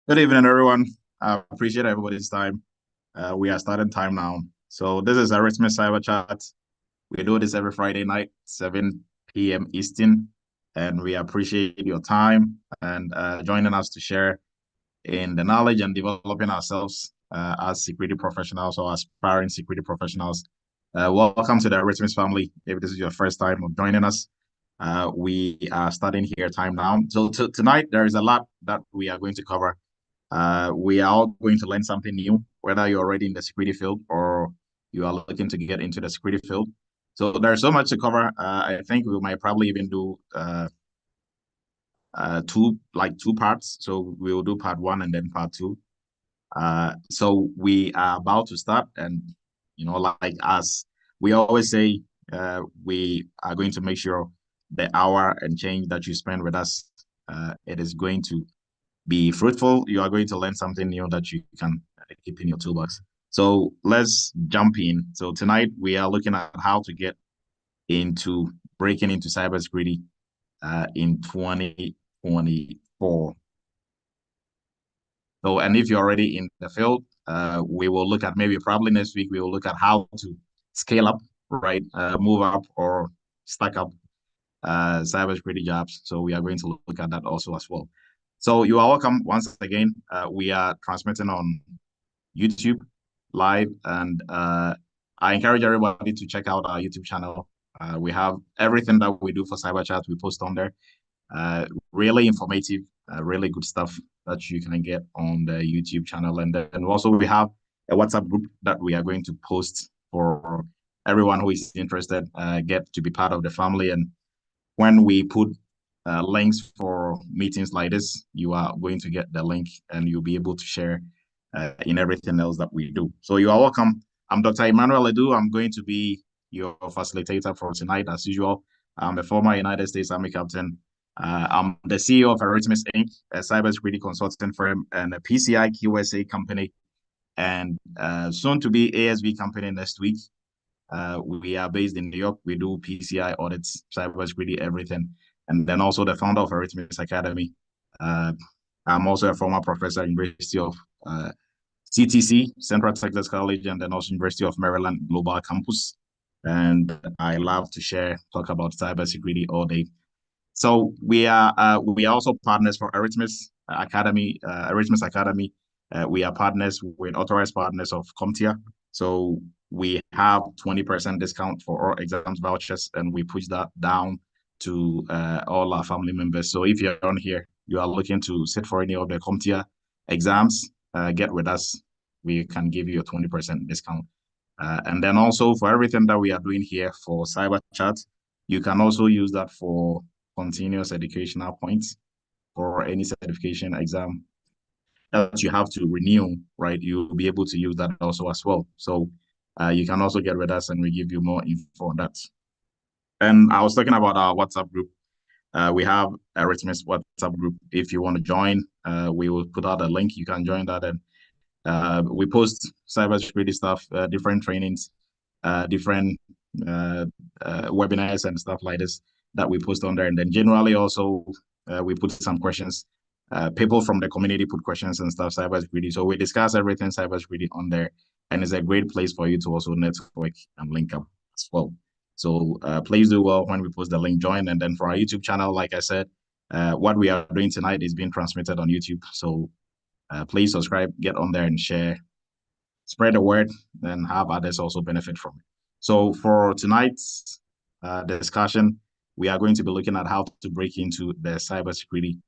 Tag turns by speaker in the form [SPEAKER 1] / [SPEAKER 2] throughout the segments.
[SPEAKER 1] Good evening, everyone. I appreciate everybody's time. We are starting time now. So this is Eretmis Cyber Chat. We do this every Friday night, 7 p.m. Eastern, and we appreciate your time and joining us to share in the knowledge and developing ourselves as security professionals or aspiring security professionals. Welcome to the Eretmis family. If this is your first time of joining us, we are starting here time now. So tonight, there is a lot that we are going to cover. We are all going to learn something new, whether you're already in the security field or you are looking to get into the security field. So there's so much to cover. I think we might probably even do two parts. So we will do part one and then part two. So we are about to start, and like as we always say, we are going to make sure the hour and change that you spend with us, it is going to be fruitful. You are going to learn something new that you can keep in your toolbox. So let's jump in. So tonight we are looking at how to get into breaking into cybersecurity in 2024. So, and if you're already in the field, we will look at maybe probably next week, we will look at how to scale up, right? Move up or stack up cybersecurity jobs. So we are going to look at that also as well. So you are welcome once again. We are transmitting on YouTube live, and I encourage everybody to check out our YouTube channel. We have everything that we do for Cyber Chat. We post on there. Really informative, really good stuff that you can get on the YouTube channel. And then also we have a WhatsApp group that we are going to post for everyone who is interested, get to be part of the family. And when we put links for meetings like this, you are going to get the link and you'll be able to share in everything else that we do. So you are welcome. I'm Dr. Emmanuel Edu. I'm going to be your facilitator for tonight, as usual. I'm a former United States Army captain. I'm the CEO of Eretmis Inc., a cybersecurity consulting firm and a PCI QSA company, and soon to be ASV company next week. We are based in New York. We do PCI audits, cybersecurity, everything. And then also the founder of Eretmis Academy. I'm also a former professor at University of CTC, Central Texas College, and then also University of Maryland Global Campus. And I love to talk about cybersecurity all day. So we are also partners for Eretmis Academy, Eretmis Academy. We are partners with authorized partners of CompTIA. So we have 20% discount for all exams vouchers, and we push that down to all our family members. So if you're on here, you are looking to sit for any of the CompTIA exams, get with us. We can give you a 20% discount. And then also for everything that we are doing here for Cyber Chat, you can also use that for continuous educational points for any certification exam that you have to renew, right? You'll be able to use that also as well. So you can also get with us and we give you more info on that. And I was talking about our WhatsApp group. We have a Eretmis WhatsApp group. If you want to join, we will put out a link. You can join that, and we post cybersecurity stuff, different trainings, different webinars and stuff like this that we post on there. And then generally also we put some questions. People from the community put questions and stuff, cybersecurity. So we discuss everything cybersecurity on there. And it's a great place for you to also network and link up as well. So please do well when we post the link, join. And then for our YouTube channel, like I said, what we are doing tonight is being transmitted on YouTube. So please subscribe, get on there and share, spread the word, and have others also benefit from it. So for tonight's discussion, we are going to be looking at how to break into the cybersecurity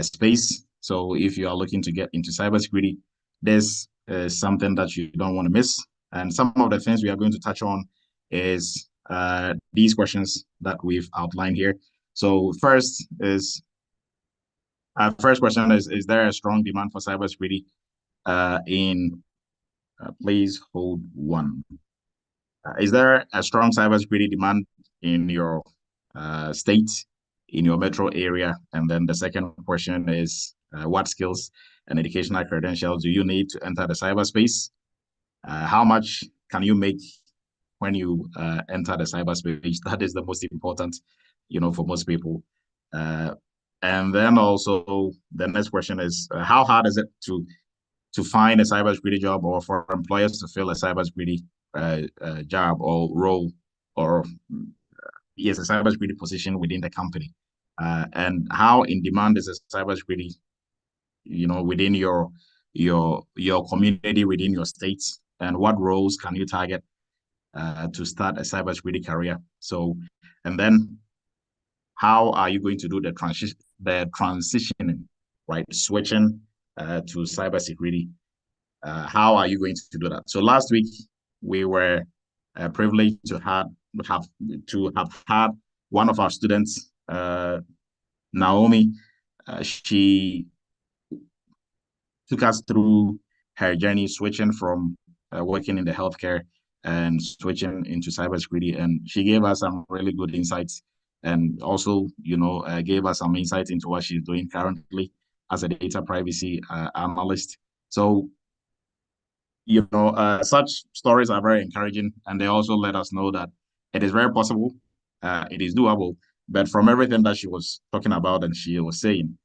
[SPEAKER 1] space. So if you are looking to get into cybersecurity, this is something that you don't want to miss. And some of the things we are going to touch on is these questions that we've outlined here. So first question is there a strong demand for cybersecurity please hold one. Is there a strong cybersecurity demand in your state, in your metro area? And then the second question is, what skills and educational credentials do you need to enter the cyberspace? How much can you make when you enter the cyberspace? That is the most important, for most people. And then also the next question is how hard is it to find a cybersecurity job or for employers to fill a cybersecurity job or role or yes, a cybersecurity position within the company? And how in demand is a cybersecurity, within your community, within your states, and what roles can you target to start a cybersecurity career? So, and then how are you going to do the transitioning, right? Switching to cybersecurity. How are you going to do that? So last week we were privileged have have had one of our students, Naomi. She took us through her journey, switching from working in the healthcare and switching into cybersecurity. And she gave us some really good insights and also, gave us some insight into what she's doing currently as a data privacy analyst. So, such stories are very encouraging, and they also let us know that it is very possible, it is doable. But from everything that she was talking about and she was saying,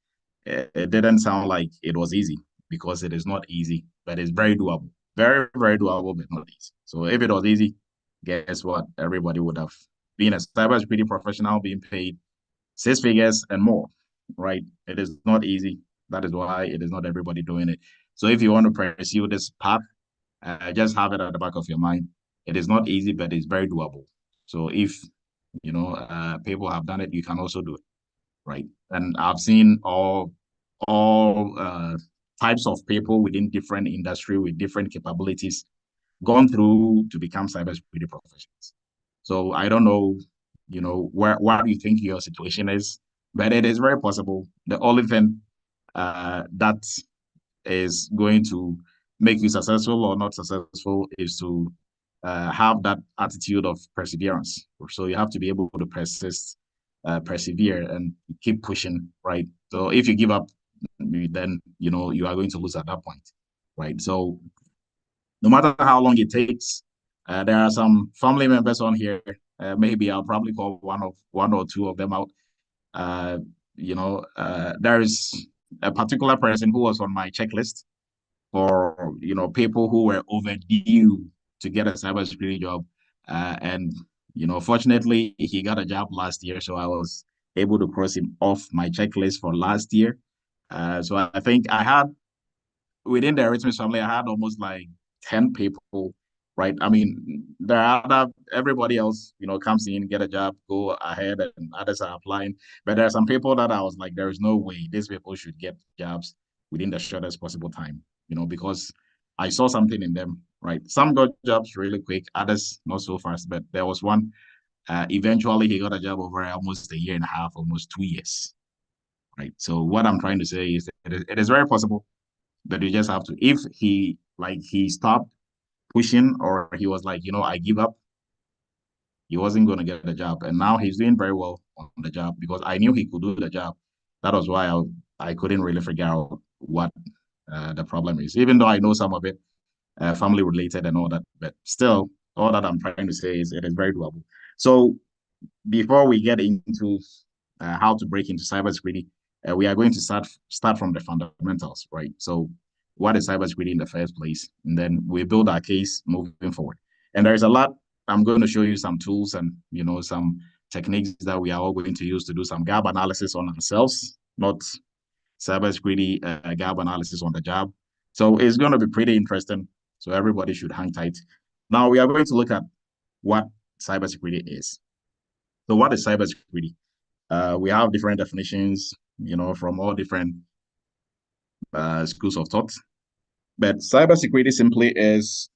[SPEAKER 1] it didn't sound like it was easy because it is not easy, but it's very doable. Very, very doable, but not easy. So if it was easy, guess what? Everybody would have been a cybersecurity professional being paid six figures and more, right? It is not easy. That is why it is not everybody doing it. So if you want to pursue this path, just have it at the back of your mind. It is not easy, but it's very doable. So if people have done it, you can also do it, right? And I've seen all types of people within different industry with different capabilities gone through to become cybersecurity professionals. So I don't know, what you think your situation is, but it is very possible. The only thing that is going to make you successful or not successful is to have that attitude of perseverance. So you have to be able to persist, persevere, and keep pushing, right? So if you give up, then you are going to lose at that point, right? So no matter how long it takes, there are some family members on here. Maybe I'll probably call one or two of them out. Uh, there is a particular person who was on my checklist for people who were overdue to get a cybersecurity job, and fortunately he got a job last year, so I was able to cross him off my checklist for last year. So I think I had within the Eretmis family, I had almost like 10 people, right? I mean, there are everybody else, comes in, get a job, go ahead, and others are applying. But there are some people that I was like, there is no way these people should get jobs within the shortest possible time, because I saw something in them, right? Some got jobs really quick, others not so fast. But there was one, eventually he got a job over almost a year and a half, almost 2 years, right? So what I'm trying to say is that it is very possible, but you just have to. If he stopped pushing or he was like, I give up, he wasn't going to get the job. And now he's doing very well on the job because I knew he could do the job. That was why I couldn't really figure out what the problem is, even though I know some of it, family related and all that. But still, all that I'm trying to say is it is very doable. So before we get into how to break into cybersecurity, we are going to start from the fundamentals, right? So, what is cybersecurity in the first place, and then we build our case moving forward. And there is a lot. I'm going to show you some tools and some techniques that we are all going to use to do some gap analysis on ourselves, not cybersecurity gap analysis on the job. So it's going to be pretty interesting. So everybody should hang tight. Now we are going to look at what cybersecurity is. So what is cybersecurity? We have different definitions, from all different schools of thought. But cybersecurity simply is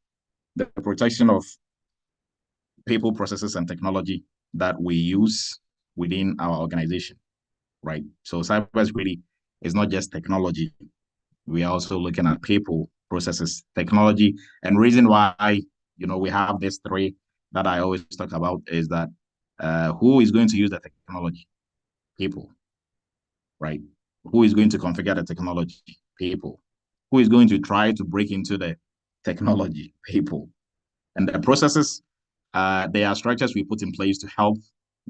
[SPEAKER 1] the protection of people, processes, and technology that we use within our organization, right? So cybersecurity is not just technology. We are also looking at people, processes, technology, and reason why we have these three that I always talk about is that who is going to use the technology? People, right? Who is going to configure the technology? People. Who is going to try to break into the technology? People. And the processes, they are structures we put in place to help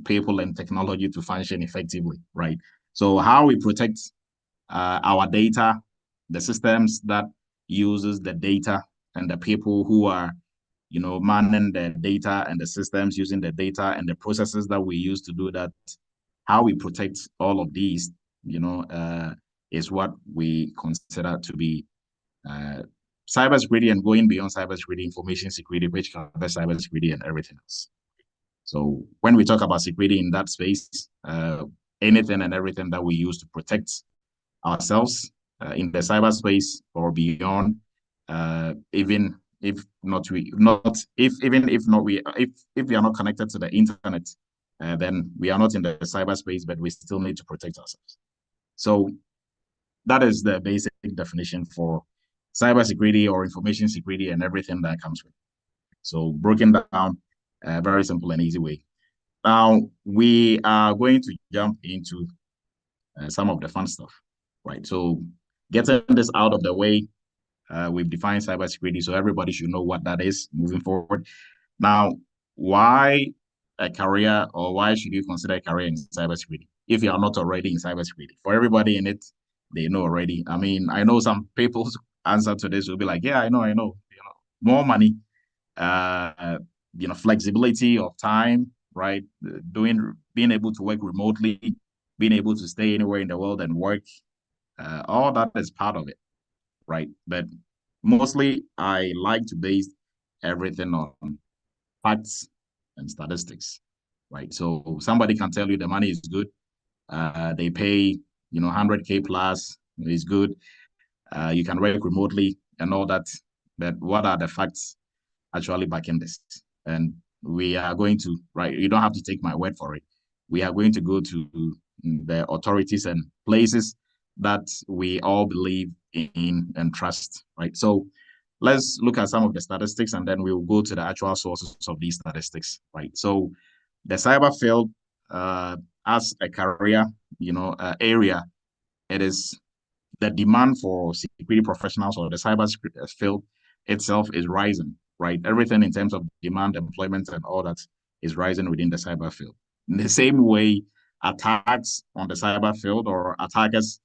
[SPEAKER 1] people and technology to function effectively, right? So how we protect our data, the systems that uses the data, and the people who are, manning the data and the systems using the data and the processes that we use to do that. How we protect all of these, is what we consider to be uh, cybersecurity, and going beyond cybersecurity, information security, which covers cybersecurity and everything else. So when we talk about security in that space, anything and everything that we use to protect ourselves in the cyberspace or beyond, even if not we not if even if not we if we are not connected to the internet, then we are not in the cyberspace, but we still need to protect ourselves. So that is the basic definition for cybersecurity or information security and everything that comes with. So broken down, very simple and easy way. Now we are going to jump into some of the fun stuff, right? So getting this out of the way, we've defined cybersecurity, so everybody should know what that is moving forward. Now, why a career, or why should you consider a career in cybersecurity if you are not already in cybersecurity? For everybody in it, they know already. I mean, I know some people's answer to this will be like, yeah, I know, more money, uh, flexibility of time, right? Being able to work remotely, being able to stay anywhere in the world and work, all that is part of it, right? But mostly, I like to base everything on facts and statistics, right? So somebody can tell you the money is good, they pay 100K plus is good, you can work remotely and all that. But what are the facts actually backing this? And we are going to, right, you don't have to take my word for it. We are going to go to the authorities and places that we all believe in and trust, right? So let's look at some of the statistics, and then we'll go to the actual sources of these statistics, right? So the cyber field, as a career, area, it is the demand for security professionals, or the cyber field itself, is rising, right? Everything in terms of demand, employment, and all that is rising within the cyber field. In the same way, attacks on the cyber field, or attackers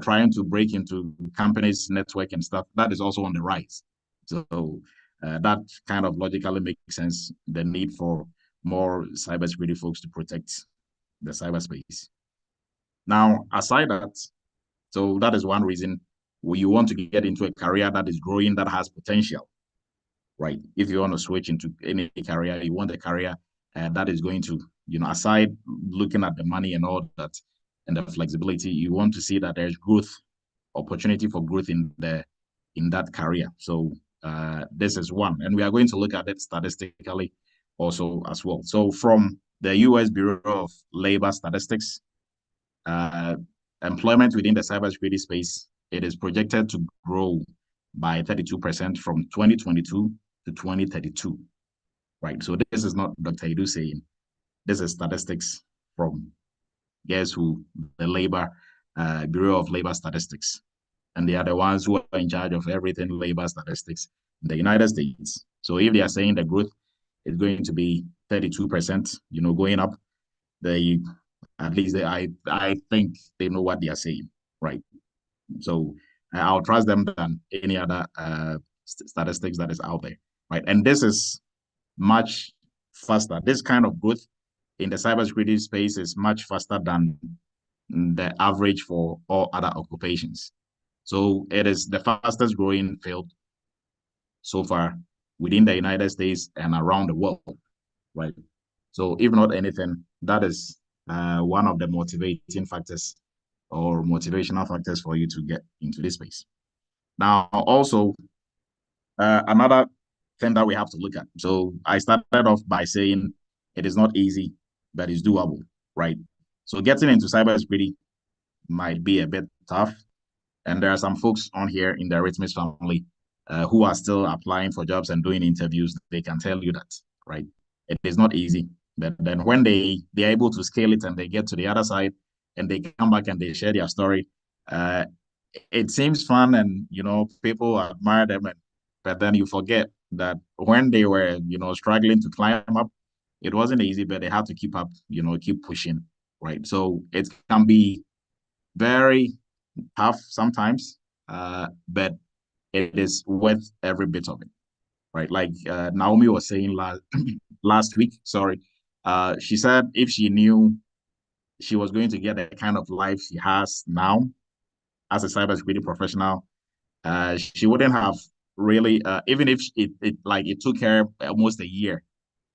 [SPEAKER 1] trying to break into companies' network and stuff, that is also on the rise. So that kind of logically makes sense, the need for more cybersecurity folks to protect the cyberspace. Now, aside that, so that is one reason you want to get into a career that is growing, that has potential, right? If you want to switch into any career, you want a career that is going to, aside looking at the money and all that and the flexibility, you want to see that there's growth, opportunity for growth in that career. So this is one, and we are going to look at it statistically also as well. So from the U.S. Bureau of Labor Statistics, uh, employment within the cybersecurity space, it is projected to grow by 32% from 2022 to 2032, right? So this is not Dr. Edu saying, this is statistics from, guess who? The Bureau of Labor Statistics. And they are the ones who are in charge of everything labor statistics in the United States. So if they are saying the growth is going to be 32%, going up, they at least I think they know what they are saying, right? So I'll trust them than any other statistics that is out there, right? And this is much faster. This kind of growth in the cybersecurity space is much faster than the average for all other occupations. So it is the fastest growing field so far within the United States and around the world, right? So if not anything, that is one of the motivating factors or motivational factors for you to get into this space. Now, also, another thing that we have to look at. So I started off by saying it is not easy, but it's doable, right? So getting into cybersecurity might be a bit tough. And there are some folks on here in the Eretmis family who are still applying for jobs and doing interviews. They can tell you that, right? It is not easy. But then when they're able to scale it and they get to the other side and they come back and they share their story, uh, it seems fun, and people admire them, but then you forget that when they were struggling to climb up, it wasn't easy, but they had to keep up, keep pushing, right? So it can be very tough sometimes, but it is worth every bit of it, right? Like Naomi was saying last week, sorry, she said if she knew she was going to get the kind of life she has now as a cybersecurity professional, she wouldn't have really, even if it took her almost a year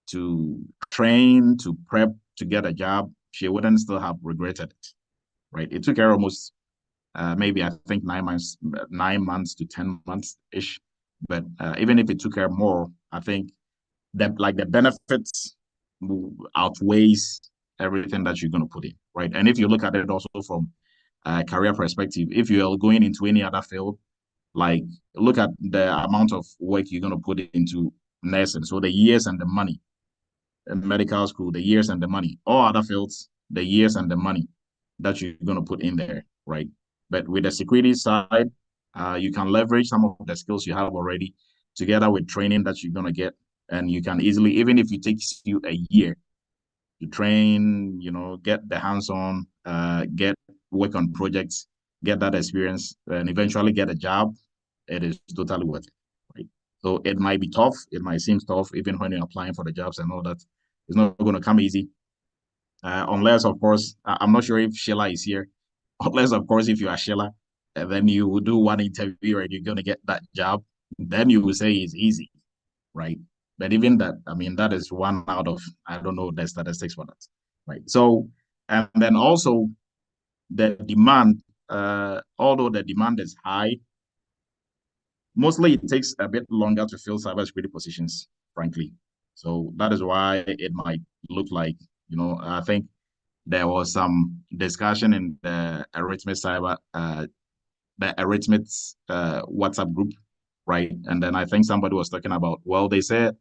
[SPEAKER 1] to train, to prep, to get a job, she wouldn't still have regretted it, right? It took her almost maybe I think 9 months to 10 months ish. But even if it took her more, I think that like the benefits outweighs everything that you're going to put in, right? And if you look at it also from a career perspective, if you're going into any other field, like look at the amount of work you're going to put into nursing, so the years and the money, medical school, the years and the money, all other fields, the years and the money that you're going to put in there, right? But with the security side, you can leverage some of the skills you have already together with training that you're going to get. And you can easily, even if it takes you a year to train, get the hands-on, get work on projects, get that experience, and eventually get a job, it is totally worth it, right? So it might be tough. It might seem tough, even when you're applying for the jobs and all that. It's not going to come easy, unless, of course, I'm not sure if Sheila is here. Unless, of course, if you are Sheila, and then you will do one interview and you're going to get that job, then you will say it's easy, right? But even that, I mean, that is one out of, I don't know the statistics for that, right? So, and then also the demand, although the demand is high, mostly it takes a bit longer to fill cybersecurity positions, frankly. So that is why it might look like, I think there was some discussion in the Eretmis WhatsApp group, right? And then I think somebody was talking about, well, they said,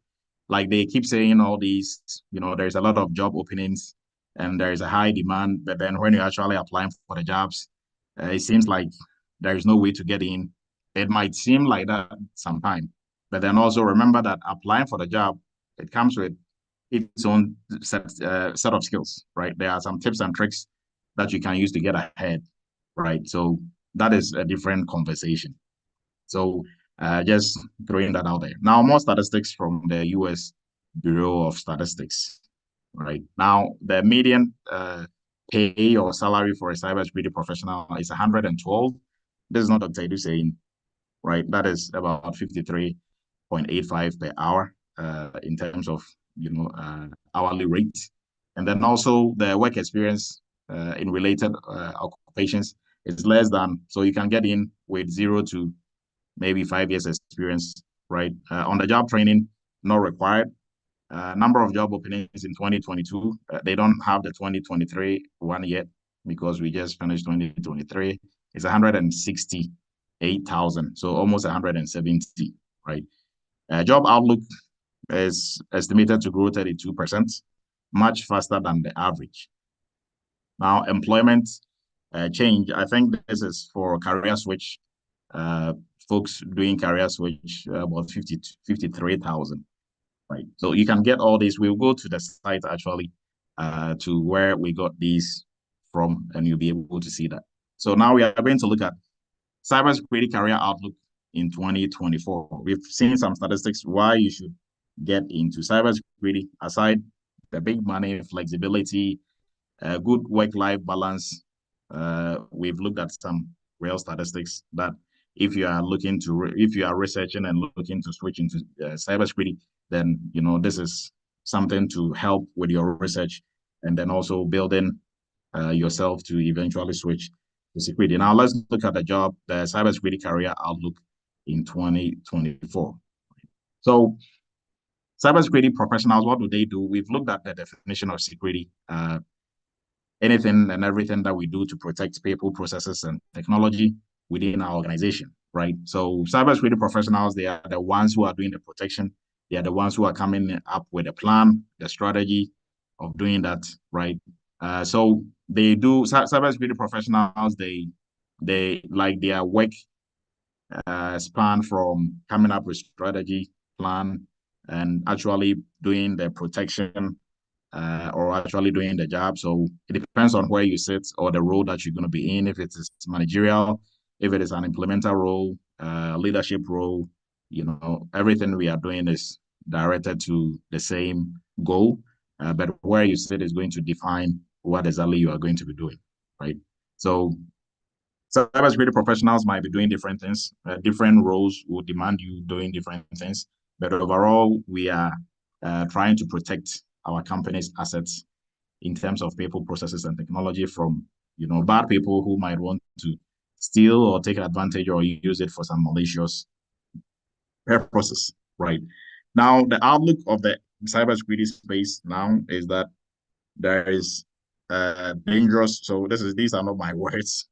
[SPEAKER 1] like they keep saying all these, there's a lot of job openings and there's a high demand, but then when you're actually applying for the jobs, it seems like there is no way to get in. It might seem like that sometime, but then also remember that applying for the job, it comes with its own set of skills, right? There are some tips and tricks that you can use to get ahead, right? So that is a different conversation. So just throwing that out there. Now, more statistics from the US Bureau of Statistics, right? Now, the median pay or salary for a cybersecurity professional is 112. This is not Dr. Edu saying, right? That is about 53.85 per hour in terms of, hourly rate. And then also the work experience in related occupations is less than, so you can get in with 0 to maybe 5 years experience, right? On the job training, not required. Number of job openings in 2022, they don't have the 2023 one yet because we just finished 2023. It's 168,000, so almost 170, right? Job outlook is estimated to grow 32%, much faster than the average. Now, employment change, I think this is for career switch, folks doing career switch, about 53,000, right? So you can get all these. We'll go to the site actually to where we got these from, and you'll be able to see that. So now we are going to look at cybersecurity career outlook in 2024. We've seen some statistics why you should get into cybersecurity, aside the big money, flexibility, good work-life balance. We've looked at some real statistics that if you are if you are researching and looking to switch into cybersecurity, then this is something to help with your research and then also building yourself to eventually switch to security. Now let's look at the cybersecurity career outlook in 2024. So cybersecurity professionals, what do they do? We've looked at the definition of security, anything and everything that we do to protect people, processes, and technology within our organization, right? So cybersecurity professionals, they are the ones who are doing the protection. They are the ones who are coming up with a plan, the strategy of doing that, right? So they do cybersecurity professionals. They like their work span from coming up with strategy, plan, and actually doing the protection or actually doing the job. So it depends on where you sit or the role that you're going to be in. If it's managerial, if it is an implementer role, leadership role, everything we are doing is directed to the same goal. But where you sit is going to define what exactly you are going to be doing, right? So cybersecurity professionals might be doing different things. Different roles will demand you doing different things. But overall, we are trying to protect our company's assets in terms of people, processes, and technology from bad people who might want to steal or take advantage or use it for some malicious purposes. Right now, the outlook of the cybersecurity space now is that there is dangerous. So these are not my words.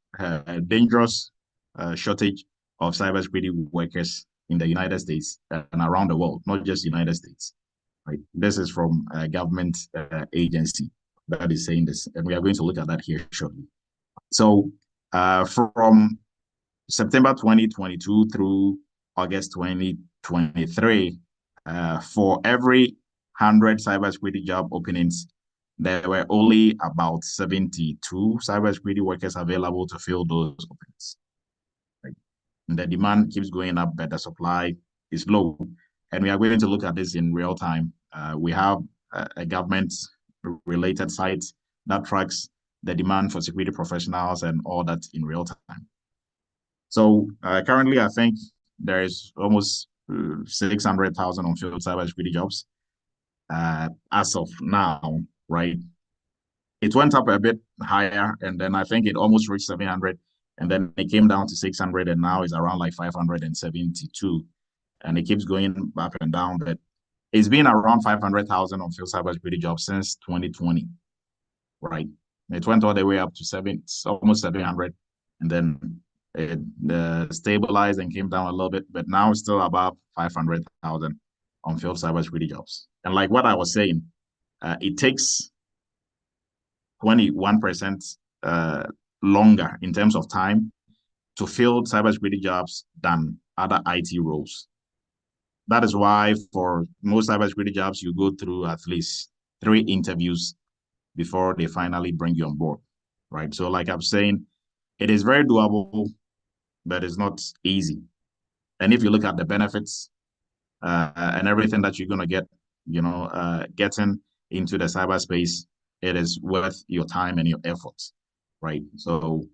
[SPEAKER 1] Dangerous shortage of cybersecurity workers in the United States and around the world, not just United States. Right. This is from a government agency that is saying this, and we are going to look at that here shortly. So, from September 2022 through August 2023, for every 100 cybersecurity job openings, there were only about 72 cybersecurity workers available to fill those openings. Right? And the demand keeps going up, but the supply is low. And we are going to look at this in real time. We have a government-related site that tracks the demand for security professionals and all that in real time. So currently, I think there is almost 600,000 unfilled cybersecurity jobs as of now, right? It went up a bit higher, and then I think it almost reached 700, and then it came down to 600, and now it's around like 572, and it keeps going up and down. But it's been around 500,000 unfilled cybersecurity jobs since 2020, right? It went all the way up to almost 700, and then it stabilized and came down a little bit, but now it's still above 500,000 unfilled cybersecurity jobs. And like what I was saying, it takes 21% longer in terms of time to fill cybersecurity jobs than other IT roles. That is why for most cybersecurity jobs, you go through at least 3 interviews before they finally bring you on board, right? So like I'm saying, it is very doable, but it's not easy. And if you look at the benefits and everything that you're going to get, getting into the cyberspace, it is worth your time and your efforts, right? So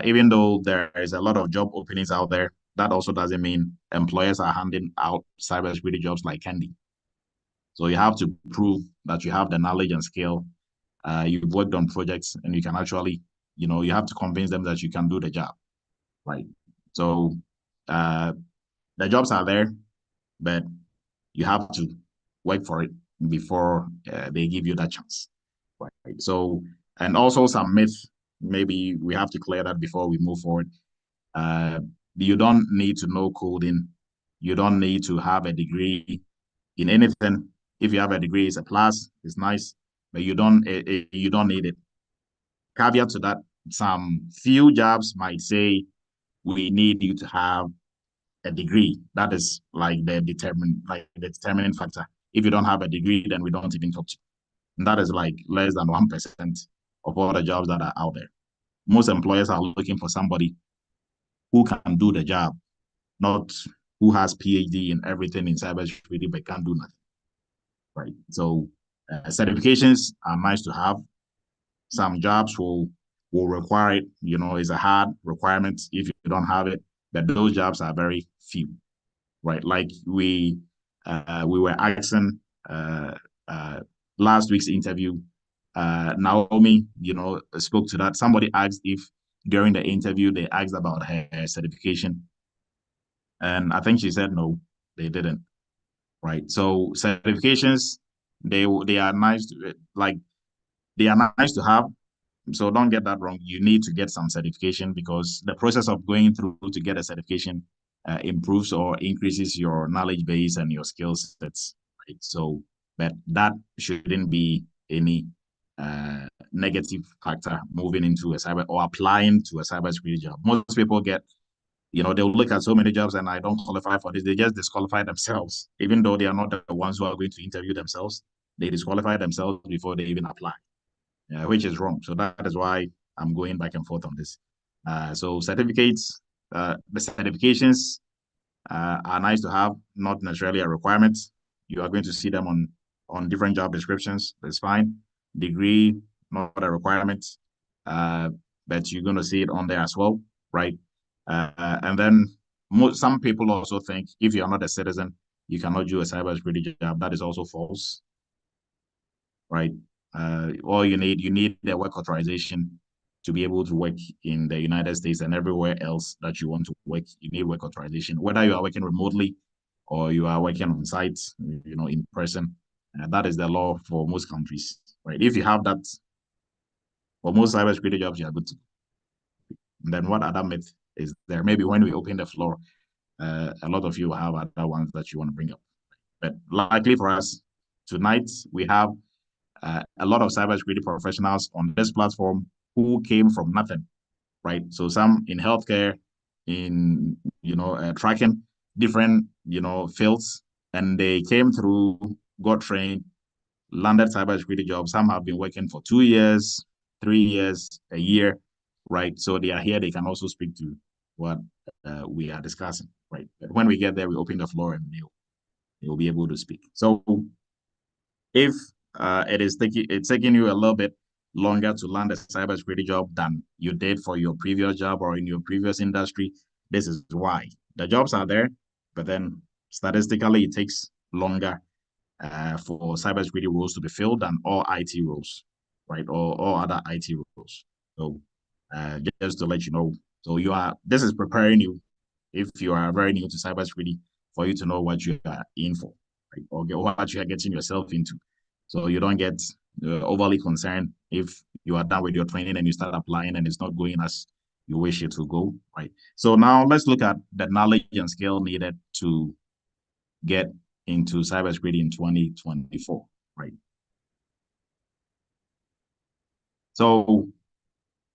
[SPEAKER 1] even though there is a lot of job openings out there, that also doesn't mean employers are handing out cybersecurity jobs like candy. So you have to prove that you have the knowledge and skill. You've worked on projects, and you can actually, you have to convince them that you can do the job, right? So the jobs are there, but you have to work for it before they give you that chance, right? So, and also some myth, maybe we have to clear that before we move forward. You don't need to know coding. You don't need to have a degree in anything. If you have a degree, it's a plus. It's nice, but you don't need it. Caveat to that: some few jobs might say we need you to have a degree. That is like the determining factor. If you don't have a degree, then we don't even talk to you. And that is like less than 1% of all the jobs that are out there. Most employers are looking for somebody who can do the job, not who has PhD in everything in cybersecurity but can't do nothing, right? So certifications are nice to have. Some jobs will require it. It's a hard requirement if you don't have it, but those jobs are very few, right? Like we were asking last week's interview, Naomi, spoke to that. Somebody asked if during the interview they asked about her certification, and I think she said no, they didn't, right? So certifications, they are nice to, like, they are nice to have. So don't get that wrong. You need to get some certification because the process of going through to get a certification improves or increases your knowledge base and your skill sets. Right? So, but that shouldn't be any negative factor moving into a cyber or applying to a cybersecurity job. Most people they'll look at so many jobs and I don't qualify for this. They just disqualify themselves, even though they are not the ones who are going to interview themselves. they disqualify themselves before they even apply, which is wrong. So that is why I'm going back and forth on this. So certificates, the certifications are nice to have, not necessarily a requirement. You are going to see them on different job descriptions. That's fine. Degree, not a requirement, uh, but you're going to see it on there as well, right? And then some people also think if you're not a citizen, you cannot do a cybersecurity job. That is also false, right? All you need the work authorization to be able to work in the United States and everywhere else that you want to work. You need work authorization, whether you are working remotely or you are working on site, in person. That is the law for most countries, right? If you have that, for most cybersecurity jobs, you are good to go. And then what other myth is there? Maybe when we open the floor, a lot of you have other ones that you want to bring up. But likely for us tonight, we have a lot of cybersecurity professionals on this platform who came from nothing, right? So some in healthcare, in tracking different fields, and they came through, got trained, landed cybersecurity jobs. Some have been working for 2 years, 3 years, a year, right? So they are here. They can also speak to what we are discussing, right? But when we get there, we open the floor and they'll be able to speak. So if it's taking you a little bit longer to land a cybersecurity job than you did for your previous job or in your previous industry, this is why. The jobs are there, but then statistically it takes longer for cybersecurity roles to be filled than all IT roles, right? Or all other IT roles. So just to let you know, so this is preparing you if you are very new to cybersecurity for you to know what you are in for, right? Or what you are getting yourself into. So you don't get overly concerned if you are done with your training and you start applying and it's not going as you wish it to go, right? So now let's look at the knowledge and skill needed to get into cybersecurity in 2024, right? So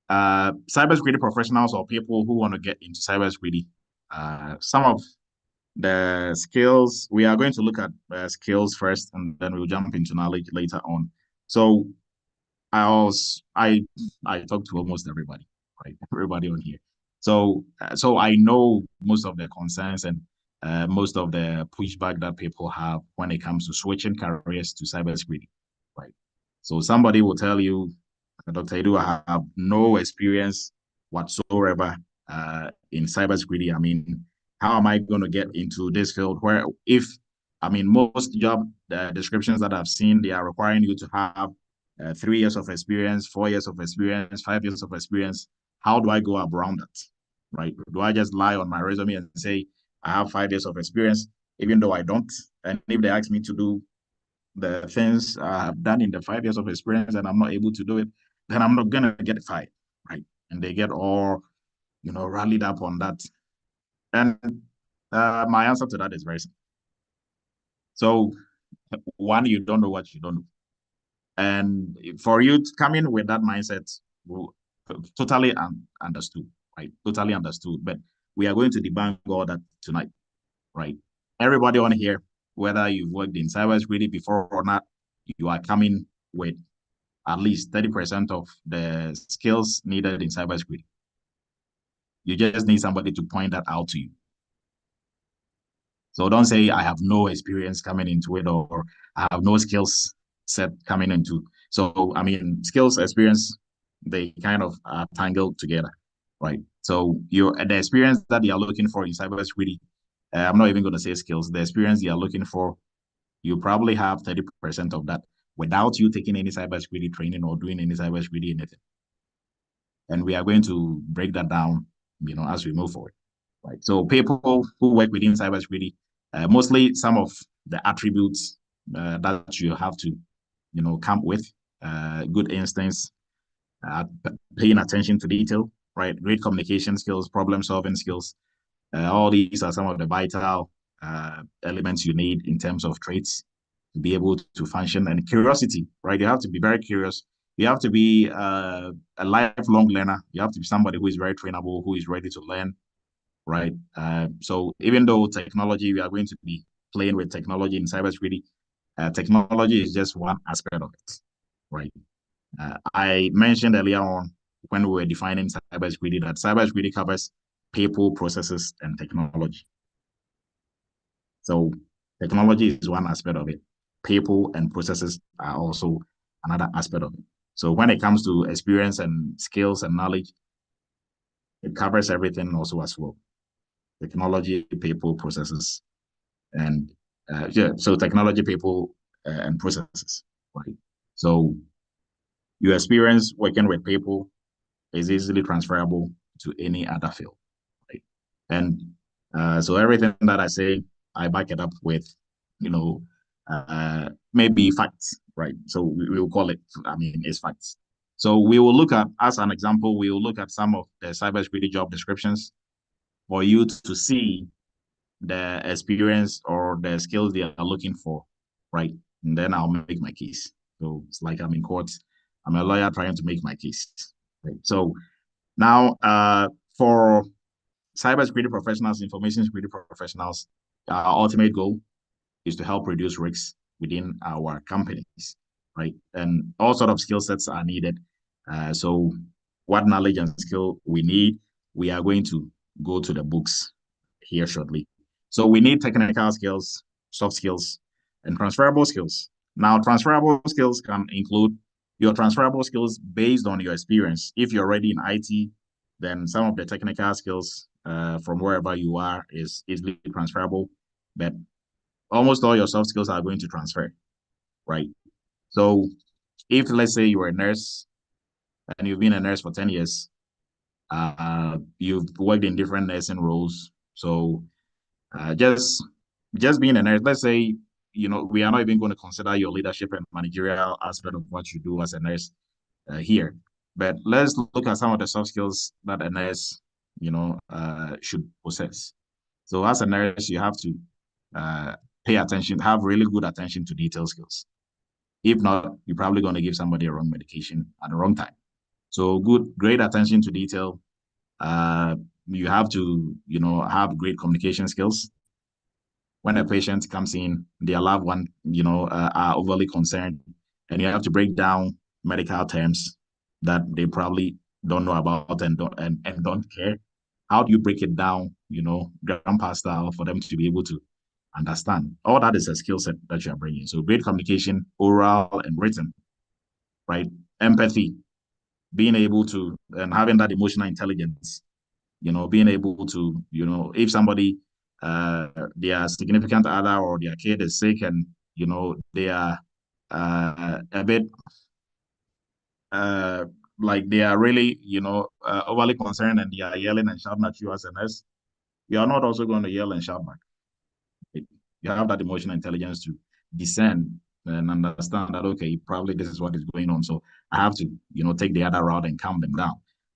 [SPEAKER 1] cybersecurity professionals or people who want to get into cybersecurity, some of the skills, we are going to look at skills first, and then we'll jump into knowledge later on. So I talked to almost everybody, right? Everybody on here. So I know most of the concerns and most of the pushback that people have when it comes to switching careers to cybersecurity, right? So somebody will tell you, Dr. Edu, I have no experience whatsoever in cybersecurity. I mean, how am I going to get into this field where most job descriptions that I've seen, they are requiring you to have 3 years of experience, 4 years of experience, 5 years of experience. How do I go around that? Right? Do I just lie on my resume and say I have 5 years of experience, even though I don't? And if they ask me to do the things I have done in the 5 years of experience and I'm not able to do it, then I'm not gonna get fired, right? And they get all rallied up on that. And my answer to that is very simple. So one, you don't know what you don't know. And for you to come in with that mindset, totally understood, right? Totally understood. But we are going to debunk all that tonight, right? Everybody on here, whether you've worked in cybersecurity before or not, you are coming with at least 30% of the skills needed in cybersecurity. You just need somebody to point that out to you. So don't say I have no experience coming into it or I have no skills set coming into. So skills, experience, they kind of are tangled together, right? So the experience that you are looking for in cybersecurity, I'm not even going to say skills. The experience you are looking for, you probably have 30% of that without you taking any cybersecurity training or doing any cybersecurity anything. And we are going to break that down, as we move forward, right? So people who work within cybersecurity, mostly some of the attributes that you have to, come with, good instincts, paying attention to detail, right? Great communication skills, problem solving skills. All these are some of the vital elements you need in terms of traits to be able to function, and curiosity, right? You have to be very curious. You have to be a lifelong learner. You have to be somebody who is very trainable, who is ready to learn, right? So even though technology, we are going to be playing with technology in cybersecurity, technology is just one aspect of it, right? I mentioned earlier on when we were defining cybersecurity that cybersecurity covers people, processes, and technology. So technology is one aspect of it. People and processes are also another aspect of it. So when it comes to experience and skills and knowledge, it covers everything also as well. Technology, people, processes, and yeah, so technology, people, and processes, right? So your experience working with people is easily transferable to any other field, right? And so everything that I say, I back it up with, you know, maybe facts, right? So we will call it, I mean, it's facts. So we will look at, as an example, we will look at some of the cybersecurity job descriptions for you to see the experience or the skills they are looking for, right? And then I'll make my case. So it's like I'm in court. I'm a lawyer trying to make my case. Right? So now, for cybersecurity professionals, information security professionals, our ultimate goal is to help reduce risks within our companies, right? And all sort of skill sets are needed. So what knowledge and skill we need, we are going to go to the books here shortly. So we need technical skills, soft skills, and transferable skills. Now, transferable skills can include your transferable skills based on your experience. If you're already in IT, then some of the technical skills from wherever you are is easily transferable. But almost all your soft skills are going to transfer, right? So if let's say you're a nurse and you've been a nurse for 10 years, you've worked in different nursing roles. So just being a nurse, let's say, we are not even going to consider your leadership and managerial aspect of what you do as a nurse here. But let's look at some of the soft skills that a nurse, should possess. So as a nurse, you have to pay attention, have really good attention to detail skills. If not, you're probably going to give somebody a wrong medication at the wrong time. So great attention to detail. You have to, have great communication skills. When a patient comes in, their loved one, are overly concerned, and you have to break down medical terms that they probably don't know about and don't care. How do you break it down, grandpa style, for them to be able to understand? All that is a skill set that you are bringing. So great communication, oral and written, right? Empathy, being able to, and having that emotional intelligence, being able to, if somebody, their significant other or their kid is sick and, they are a bit, like they are really, overly concerned and they are yelling and shouting at you as a nurse, you are not also going to yell and shout back. You have that emotional intelligence to discern and understand that, okay, probably this is what is going on. So I have to, take the other route and calm them down.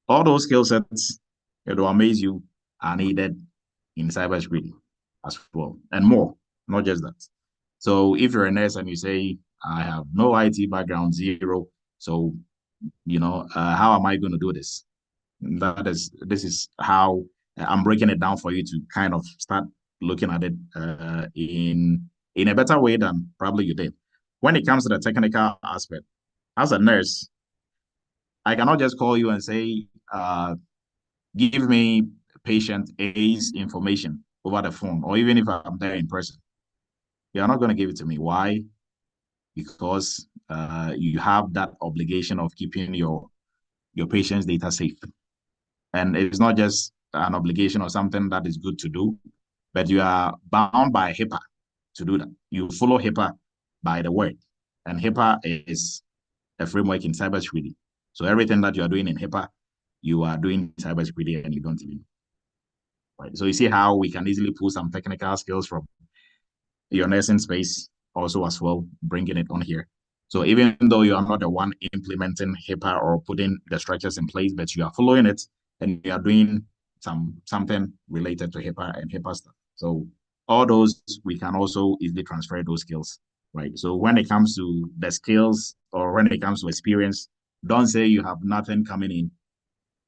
[SPEAKER 1] All those skill sets, it will amaze you, are needed in cybersecurity as well, and more, not just that. So if you're a nurse and you say, I have no IT background, zero, so, how am I going to do this? This is how I'm breaking it down for you to kind of start looking at it in a better way than probably you did. When it comes to the technical aspect, as a nurse, I cannot just call you and say, give me patient A's information over the phone, or even if I'm there in person. You're not going to give it to me. Why? Because you have that obligation of keeping your patient's data safe. And it's not just an obligation or something that is good to do, but you are bound by HIPAA to do that. You follow HIPAA by the word. And HIPAA is a framework in cybersecurity. So everything that you are doing in HIPAA, you are doing cybersecurity and you don't even. Right. So you see how we can easily pull some technical skills from your nursing space also as well, bringing it on here. So even though you are not the one implementing HIPAA or putting the structures in place, but you are following it and you are doing something related to HIPAA and HIPAA stuff. So all those, we can also easily transfer those skills, right? So when it comes to the skills or when it comes to experience, don't say you have nothing coming in.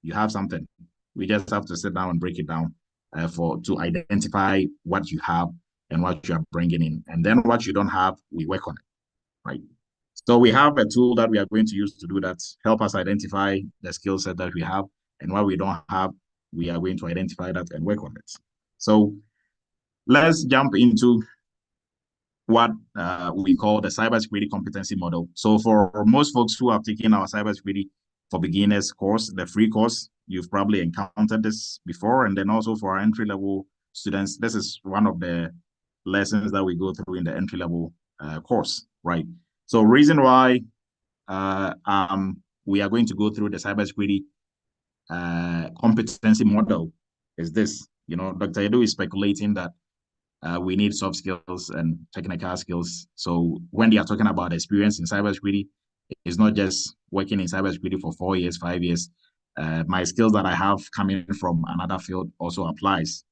[SPEAKER 1] You have something. We just have to sit down and break it down to identify what you have and what you are bringing in. And then what you don't have, we work on it. So we have a tool that we are going to use to do that, help us identify the skill set that we have, and what we don't have, we are going to identify that and work on it. So let's jump into what we call the cybersecurity competency model. So for most folks who have taken our cybersecurity for beginners course, the free course, you've probably encountered this before. And then also for our entry-level students, this is one of the lessons that we go through in the entry-level course, right? So reason why we are going to go through the cybersecurity competency model is this. Dr. Edu is speculating that we need soft skills and technical skills. So when they are talking about experience in cybersecurity, it's not just working in cybersecurity for 4 years, 5 years. My skills that I have coming from another field also applies.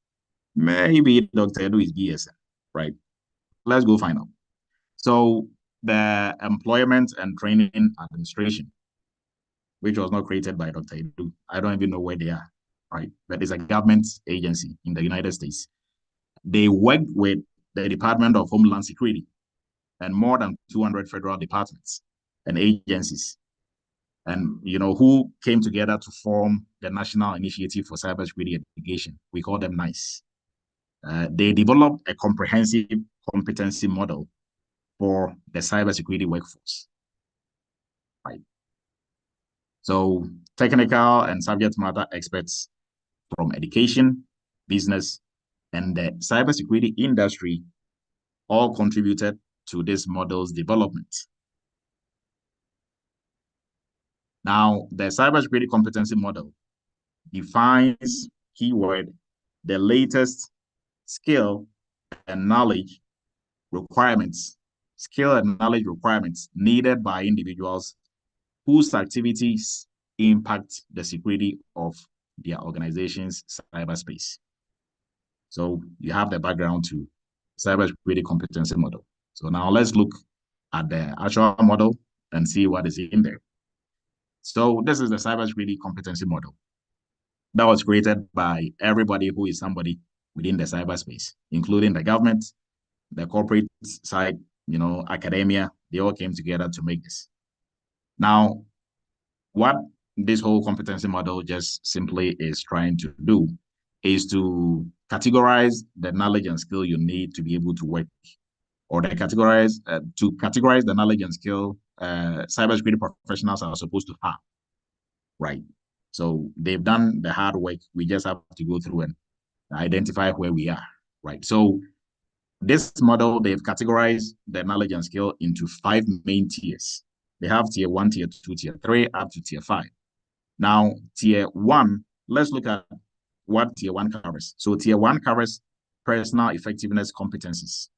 [SPEAKER 1] Maybe Dr. Edu is BSN, right? Let's go find out. So the Employment and Training Administration, which was not created by Dr. Edu, I don't even know where they are, right? But it's a government agency in the United States. They worked with the Department of Homeland Security and more than 200 federal departments and agencies, and who came together to form the National Initiative for Cybersecurity Education. We call them NICE. They developed a comprehensive competency model for the cybersecurity workforce. Right. So technical and subject matter experts from education, business, and the cybersecurity industry all contributed to this model's development. Now, the cybersecurity competency model defines, keyword, the latest skill and knowledge requirements needed by individuals whose activities impact the security of their organization's cyberspace. So you have the background to cybersecurity competency model. So now let's look at the actual model and see what is in there. So this is the cybersecurity competency model that was created by everybody who is somebody within the cyberspace, including the government, the corporate side, academia. They all came together to make this. Now, what this whole competency model just simply is trying to do is to categorize the knowledge and skill you need to be able to work, or to categorize the knowledge and skill cybersecurity professionals are supposed to have, right? So they've done the hard work. We just have to go through and identify where we are, right? So this model, they've categorized the knowledge and skill into 5 main tiers. They have tier 1, tier 2, tier 3, up to tier 5. Now, tier 1, let's look at what tier 1 covers. So tier 1 covers personal effectiveness competencies,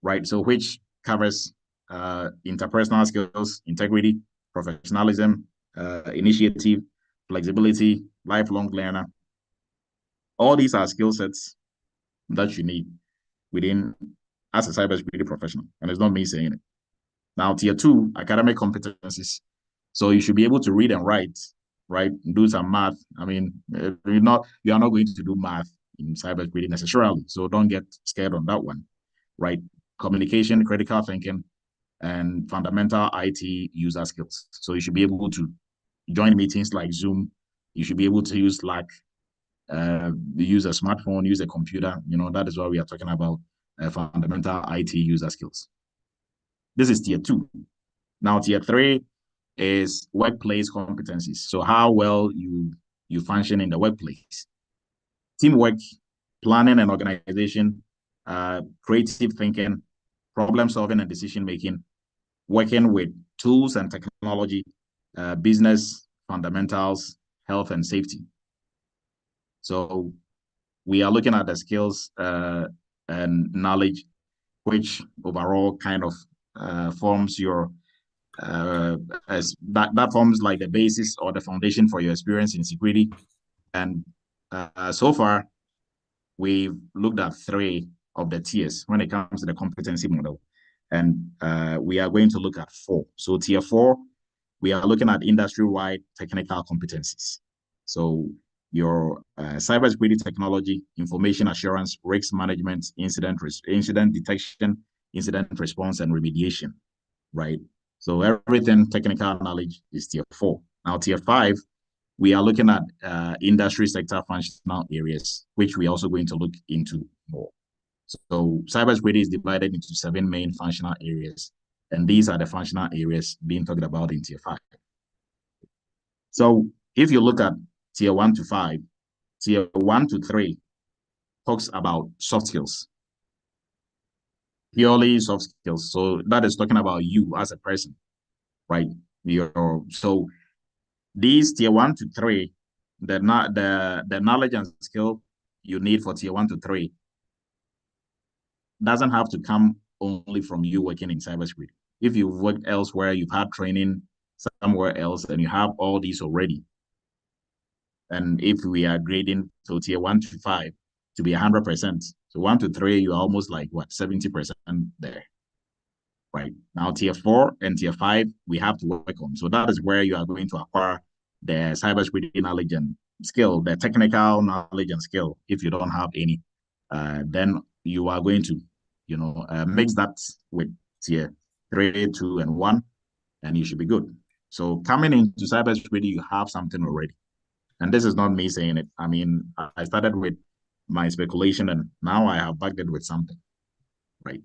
[SPEAKER 1] right? So which covers interpersonal skills, integrity, professionalism, initiative, flexibility, lifelong learner. All these are skill sets that you need within as a cybersecurity professional. And it's not me saying it. Now, tier 2, academic competencies. So you should be able to read and write, right? Do some math. I mean, you are not going to do math in cybersecurity necessarily. So don't get scared on that one, right? Communication, critical thinking, and fundamental IT user skills. So you should be able to join meetings like Zoom. You should be able to use Slack, use a smartphone, use a computer. That is what we are talking about, fundamental IT user skills. This is tier 2. Now, tier 3 is workplace competencies. So how well you function in the workplace. Teamwork, planning and organization, creative thinking, problem solving and decision making, working with tools and technology, business fundamentals, health and safety. So we are looking at the skills and knowledge, which overall kind of forms your that forms like the basis or the foundation for your experience in security. And so far, we've looked at 3 of the tiers when it comes to the competency model, and we are going to look at 4. So tier 4, we are looking at industry-wide technical competencies. So your cybersecurity technology, information assurance, risk management, incident detection, incident response, and remediation. right? So everything technical knowledge is tier 4. Now, tier 5, we are looking at industry sector functional areas, which we are also going to look into more. So cybersecurity is divided into 7 main functional areas, and these are the functional areas being talked about in tier 5. So if you look at tier 1 to 5, tier 1 to 3 talks about soft skills, purely soft skills. So that is talking about you as a person, right? So these tier 1 to 3, the knowledge and skill you need for tier 1 to 3 doesn't have to come only from you working in cybersecurity. If you've worked elsewhere, you've had training somewhere else, and you have all these already. And if we are grading to tier 1 to 5 to be 100%, so 1 to 3, you're almost like what, 70% there, right? Now, tier 4 and tier 5, we have to work on. So that is where you are going to acquire the cybersecurity knowledge and skill, the technical knowledge and skill. If you don't have any, then you are going to, mix that with tier 3, 2, and 1, and you should be good. So coming into cybersecurity, you have something already. And this is not me saying it. I mean, I started with my speculation, and now I have backed it with something, right?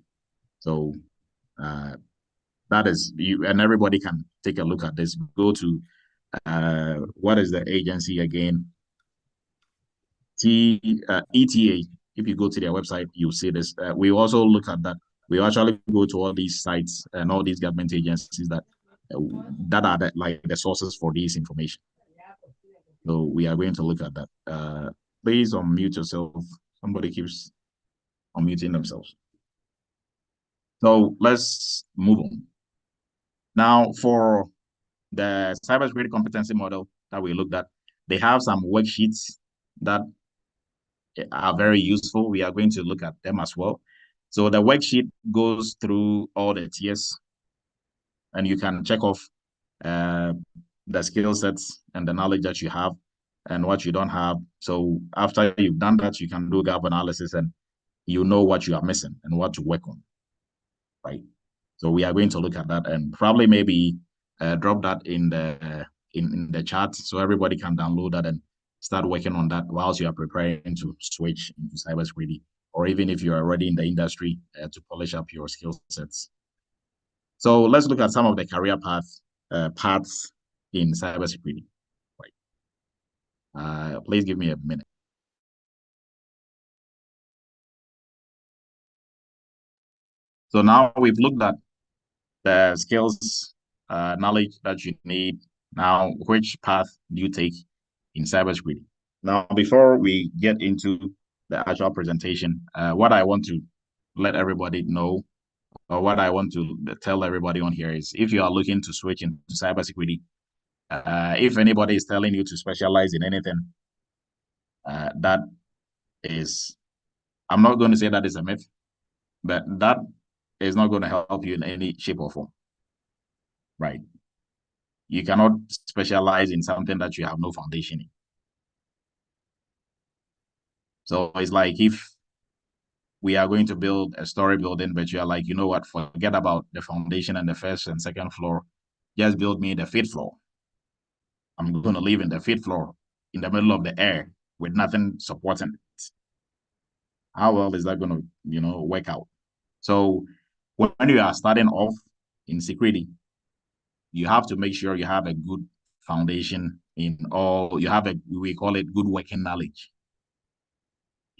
[SPEAKER 1] So that is you, and everybody can take a look at this. Go to what is the agency again? ETA. If you go to their website, you'll see this. We also look at that. We actually go to all these sites and all these government agencies that are like the sources for this information. So we are going to look at that. Please unmute yourself. Somebody keeps unmuting themselves. So let's move on. Now, for the cybersecurity competency model that we looked at, they have some worksheets that are very useful. We are going to look at them as well. So the worksheet goes through all the tiers, and you can check off the skill sets and the knowledge that you have and what you don't have. So after you've done that, you can do gap analysis and you know what you are missing and what to work on, right? So we are going to look at that and probably maybe drop that in the chat so everybody can download that and start working on that whilst you are preparing to switch into cybersecurity, or even if you're already in the industry to polish up your skill sets. So let's look at some of the career paths in cybersecurity. Right. Please give me a minute. So now we've looked at the skills, knowledge that you need. Now, which path do you take in cybersecurity? Now, before we get into the actual presentation, what I want to let everybody know, or what I want to tell everybody on here is, if you are looking to switch into cybersecurity, if anybody is telling you to specialize in anything, that is, I'm not going to say that is a myth, but that is not going to help you in any shape or form, right? You cannot specialize in something that you have no foundation in. So it's like if we are going to build a story building, but you are like, you know what, forget about the foundation and the first and second floor. Just build me the fifth floor. I'm going to live in the fifth floor in the middle of the air with nothing supporting it. How well is that going to, work out? So when you are starting off in security, you have to make sure you have a good foundation we call it good working knowledge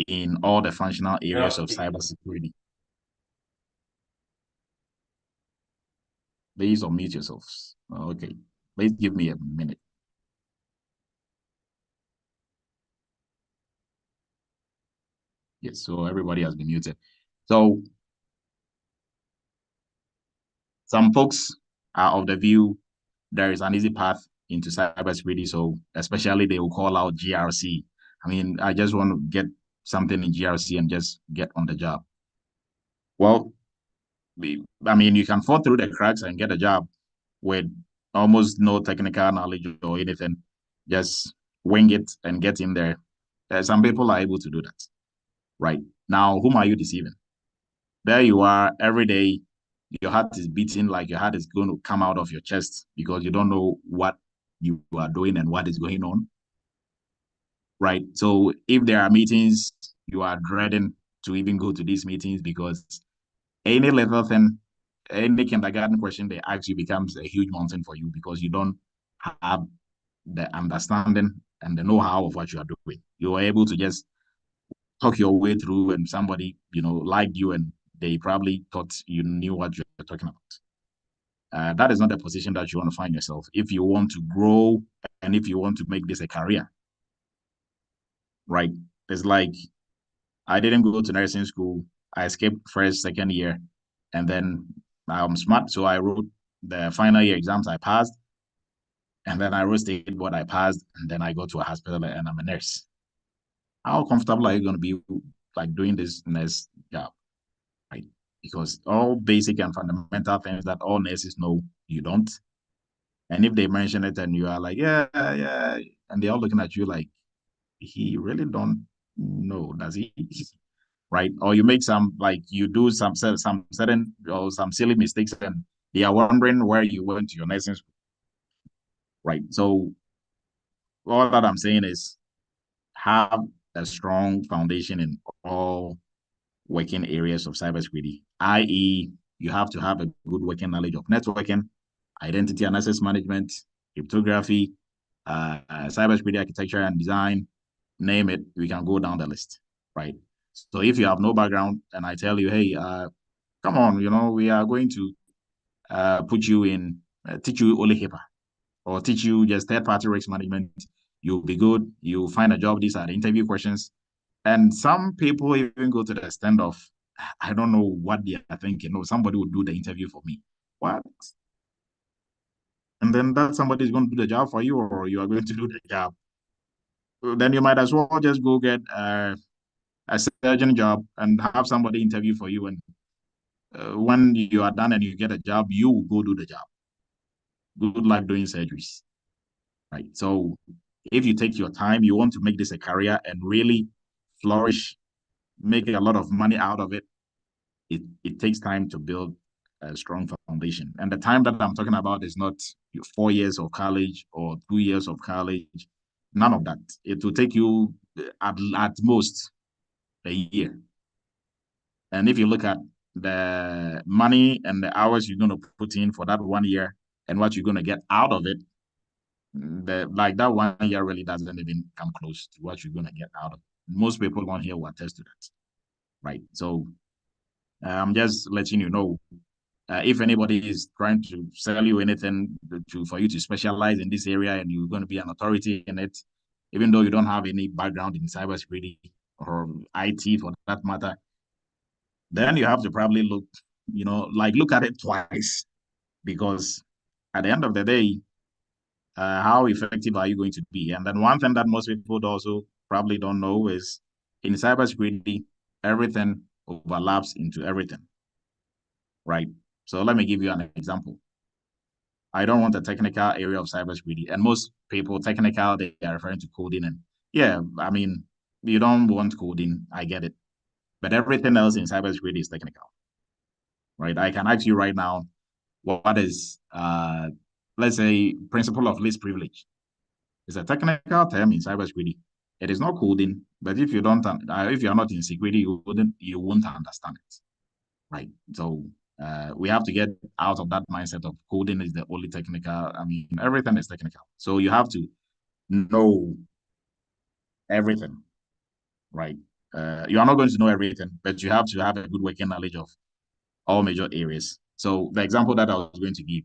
[SPEAKER 1] in all the functional areas of cybersecurity. Please unmute yourselves. Okay, please give me a minute. Yes, so everybody has been muted. So some folks are of the view there is an easy path into cybersecurity. So especially they will call out GRC. I mean, I just want to get something in GRC and just get on the job. Well, I mean, you can fall through the cracks and get a job with almost no technical knowledge or anything. Just wing it and get in there. Some people are able to do that, right? Now, whom are you deceiving? There you are every day your heart is beating like your heart is going to come out of your chest because you don't know what you are doing and what is going on, right? So if there are meetings, you are dreading to even go to these meetings because any little thing, any kindergarten question they ask you becomes a huge mountain for you because you don't have the understanding and the know-how of what you are doing. You are able to just talk your way through and somebody, liked you and they probably thought you knew what you're talking about. That is not a position that you want to find yourself. If you want to grow and if you want to make this a career, right? It's like I didn't go to nursing school. I skipped first, second year, and then I'm smart, so I wrote the final year exams. I passed, and then I wrote state board. I passed, and then I go to a hospital and I'm a nurse. How comfortable are you going to be like doing this nurse job, right? Because all basic and fundamental things that all nurses know, you don't. And if they mention it and you are like, yeah, yeah, and they're all looking at you like, he really don't know, does he? Right? Or you make some like you do some certain or some silly mistakes, and they are wondering where you went to your nursing school, right? So all that I'm saying is have a strong foundation in all working areas of cybersecurity, i.e., you have to have a good working knowledge of networking, identity and access management, cryptography, cybersecurity architecture and design, name it, we can go down the list, right? So if you have no background and I tell you, hey, come on, we are going to put you in, teach you only HIPAA or teach you just third-party risk management, you'll be good. You'll find a job. These are the interview questions. And some people even go to the extent of, I don't know what they are thinking. No, somebody will do the interview for me. What? And then that somebody is going to do the job for you, or you are going to do the job. Then you might as well just go get a surgeon job and have somebody interview for you. And when you are done and you get a job, you will go do the job. Good luck doing surgeries, right? So if you take your time, you want to make this a career and really flourish, make a lot of money out of it, it takes time to build a strong foundation. And the time that I'm talking about is not 4 years of college or 2 years of college. None of that. It will take you at most a year. And if you look at the money and the hours you're going to put in for that 1 year and what you're going to get out of it, that 1 year really doesn't even come close to what you're going to get out of it. Most people on here will attest to that, right? So I'm just letting you know if anybody is trying to sell you anything for you to specialize in this area and you're going to be an authority in it, even though you don't have any background in cybersecurity or IT for that matter, then you have to probably look at it twice because at the end of the day, how effective are you going to be? And then one thing that most people also probably don't know is in cybersecurity, everything overlaps into everything, right? So let me give you an example. I don't want a technical area of cybersecurity. And most people, technical, they are referring to coding. And yeah, I mean, you don't want coding. I get it. But everything else in cybersecurity is technical, right? I can ask you right now, what is, let's say, principle of least privilege? It's a technical term in cybersecurity. It is not coding, but if you're not in security, you won't understand it, right? So we have to get out of that mindset of coding is the only technical. I mean, everything is technical. So you have to know everything, right? You are not going to know everything, but you have to have a good working knowledge of all major areas. So the example that I was going to give.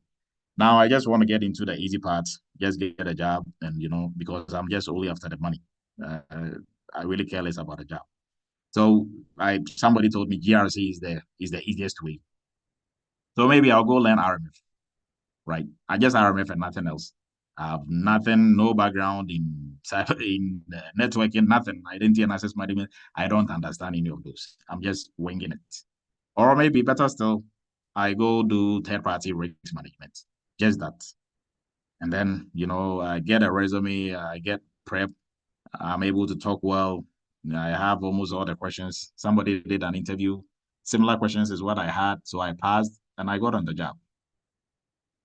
[SPEAKER 1] Now I just want to get into the easy part, just get a job, and because I'm just only after the money. Uh, I really care less about a job. So somebody told me GRC is the easiest way. So maybe I'll go learn RMF, right? I just RMF and nothing else. I have nothing, no background in cyber, in networking, nothing. Identity and access management. I don't understand any of those. I'm just winging it. Or maybe better still, I go do third-party risk management. Just that. And then, I get a resume, I get prep, I'm able to talk well. I have almost all the questions. Somebody did an interview. Similar questions is what I had, so I passed. and I got on the job.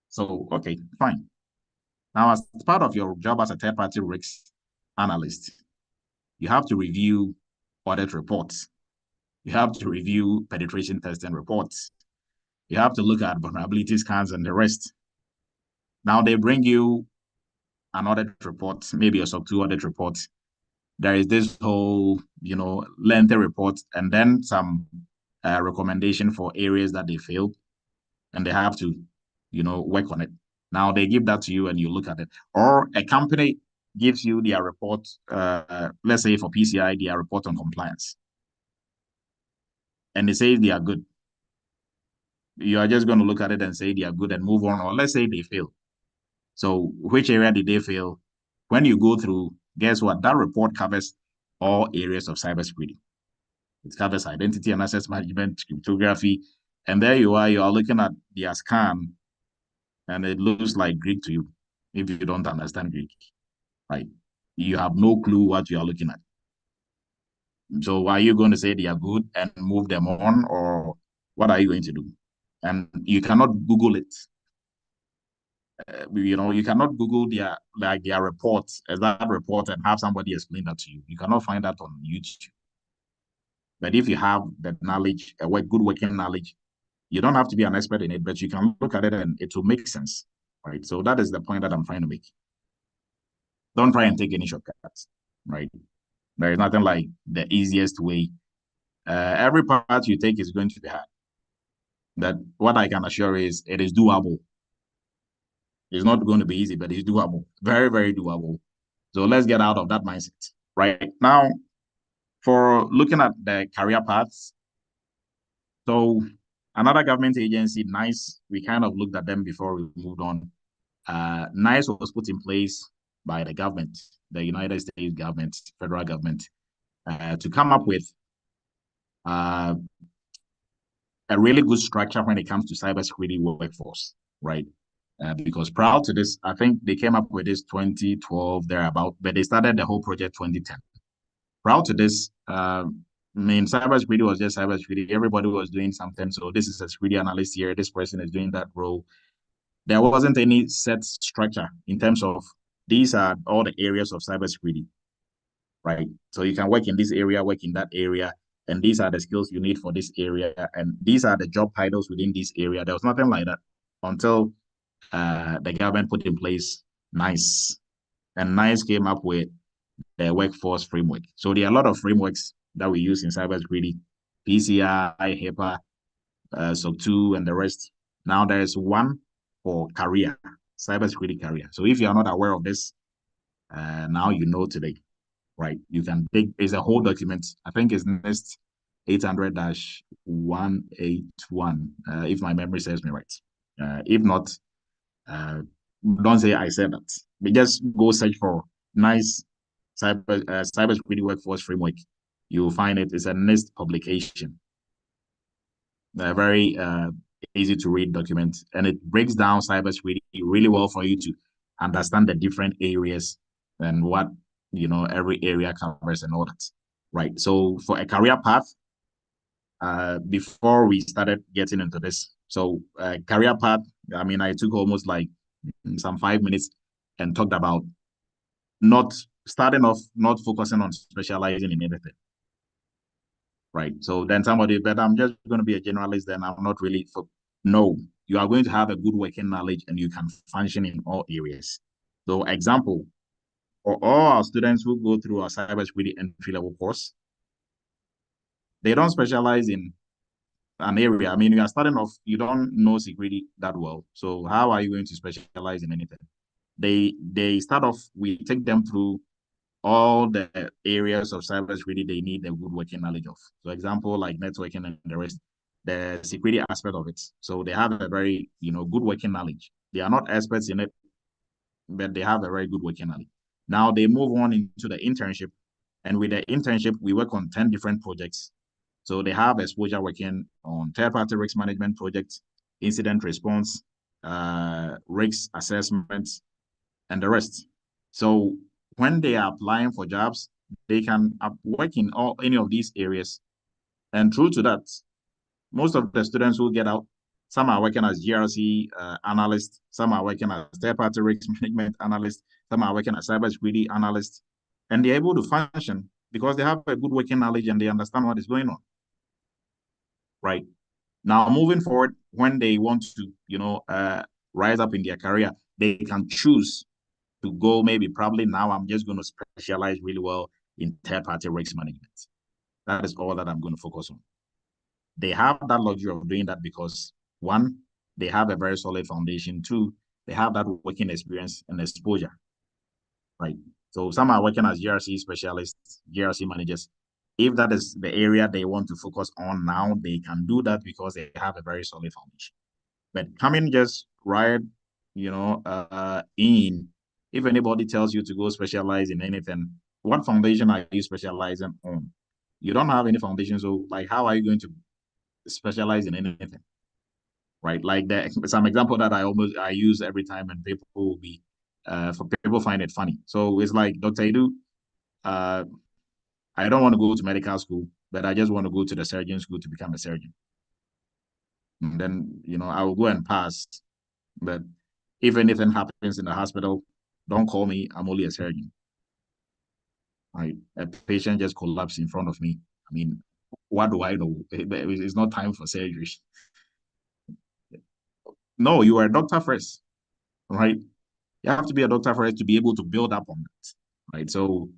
[SPEAKER 1] So, okay, fine. Now, as part of your job as a third-party risk analyst, you have to review audit reports. You have to review penetration testing reports. You have to look at vulnerability scans and the rest. Now they bring you an audit report, maybe a SOC 2 audit report. There is this whole, lengthy report, and then some recommendation for areas that they failed, and they have to, work on it. Now they give that to you, and you look at it. Or a company gives you their report. Let's say for PCI, their report on compliance, and they say they are good. You are just going to look at it and say they are good and move on. Or let's say they fail. So which area did they fail? When you go through, guess what? That report covers all areas of cybersecurity. It covers identity and access management, cryptography, and there you are looking at their scan, and it looks like Greek to you if you don't understand Greek, right? You have no clue what you are looking at. So are you going to say they are good and move them on, or what are you going to do? And you cannot Google it. You cannot Google their reports as that report and have somebody explain that to you. You cannot find that on YouTube. But if you have the knowledge, good working knowledge, you don't have to be an expert in it, but you can look at it and it will make sense, right? So that is the point that I'm trying to make. Don't try and take any shortcuts, right? There is nothing like the easiest way. Every part you take is going to be hard. That what I can assure is it is doable. It's not going to be easy, but it's doable. Very, very doable. So let's get out of that mindset. Right now, for looking at the career paths, so another government agency, NICE, we kind of looked at them before we moved on. NICE was put in place by the government, the United States government, federal government, to come up with a really good structure when it comes to cybersecurity workforce, right? Because prior to this, I think they came up with this 2012 thereabout, but they started the whole project 2010. Prior to this, cybersecurity was just cybersecurity. Everybody was doing something. So this is a security analyst here. This person is doing that role. There wasn't any set structure in terms of these are all the areas of cybersecurity, right? So you can work in this area, work in that area, and these are the skills you need for this area, and these are the job titles within this area. There was nothing like that until the government put in place NICE, and NICE came up with the workforce framework. So there are a lot of frameworks that we use in cybersecurity, PCI, HIPAA, SOC 2, and the rest. Now there is one for career, cybersecurity career. So if you are not aware of this, now you know today, right? You can take, it's a whole document. I think it's NIST 800-181, if my memory serves me right. If not, don't say I said that. But just go search for NICE cybersecurity workforce framework. You will find it. It's a NIST publication. A very easy to read document, and it breaks down cybersecurity really well for you to understand the different areas and what every area covers and all that. Right. So for a career path, before we started getting into this, so career path. I mean, I took almost like some 5 minutes and talked about not starting off, not focusing on specializing in anything. Right. So then somebody, but I'm just going to be a generalist, then I'm not really no, you are going to have a good working knowledge and you can function in all areas. So example, for all our students who go through our cybersecurity entry level course, they don't specialize in an area. I mean, you are starting off, you don't know security that well. So how are you going to specialize in anything? They start off, we take them through all the areas of cybersecurity they need a good working knowledge of. So example, like networking and the rest, the security aspect of it. So they have a very, good working knowledge. They are not experts in it, but they have a very good working knowledge. Now they move on into the internship. And with the internship, we work on 10 different projects. So they have exposure working on third-party risk management projects, incident response, risk assessments, and the rest. So when they are applying for jobs, they can work in any of these areas. And true to that, most of the students will get out, Some are working as GRC analysts. Some are working as third-party risk management analysts. Some are working as cybersecurity analysts. And they're able to function because they have a good working knowledge and they understand what is going on. Right. Now, moving forward, when they want to, rise up in their career, they can choose to go probably now I'm just going to specialize really well in third-party risk management. That is all that I'm going to focus on. They have that luxury of doing that because one, they have a very solid foundation. Two, they have that working experience and exposure, right? So some are working as GRC specialists, GRC managers. If that is the area they want to focus on now, they can do that because they have a very solid foundation. But coming just right, if anybody tells you to go specialize in anything, what foundation are you specializing on? You don't have any foundation, so like, how are you going to specialize in anything? Right? Like that, some example that I use every time, and people will be, for people find it funny. So it's like, Dr. Edu, uh, I don't want to go to medical school, but I just want to go to the surgeon school to become a surgeon. And then, I will go and pass. But if anything happens in the hospital, don't call me. I'm only a surgeon. Right? A patient just collapsed in front of me. I mean, what do I know? It's not time for surgery. No, you are a doctor first, right? You have to be a doctor first to be able to build up on that, right? So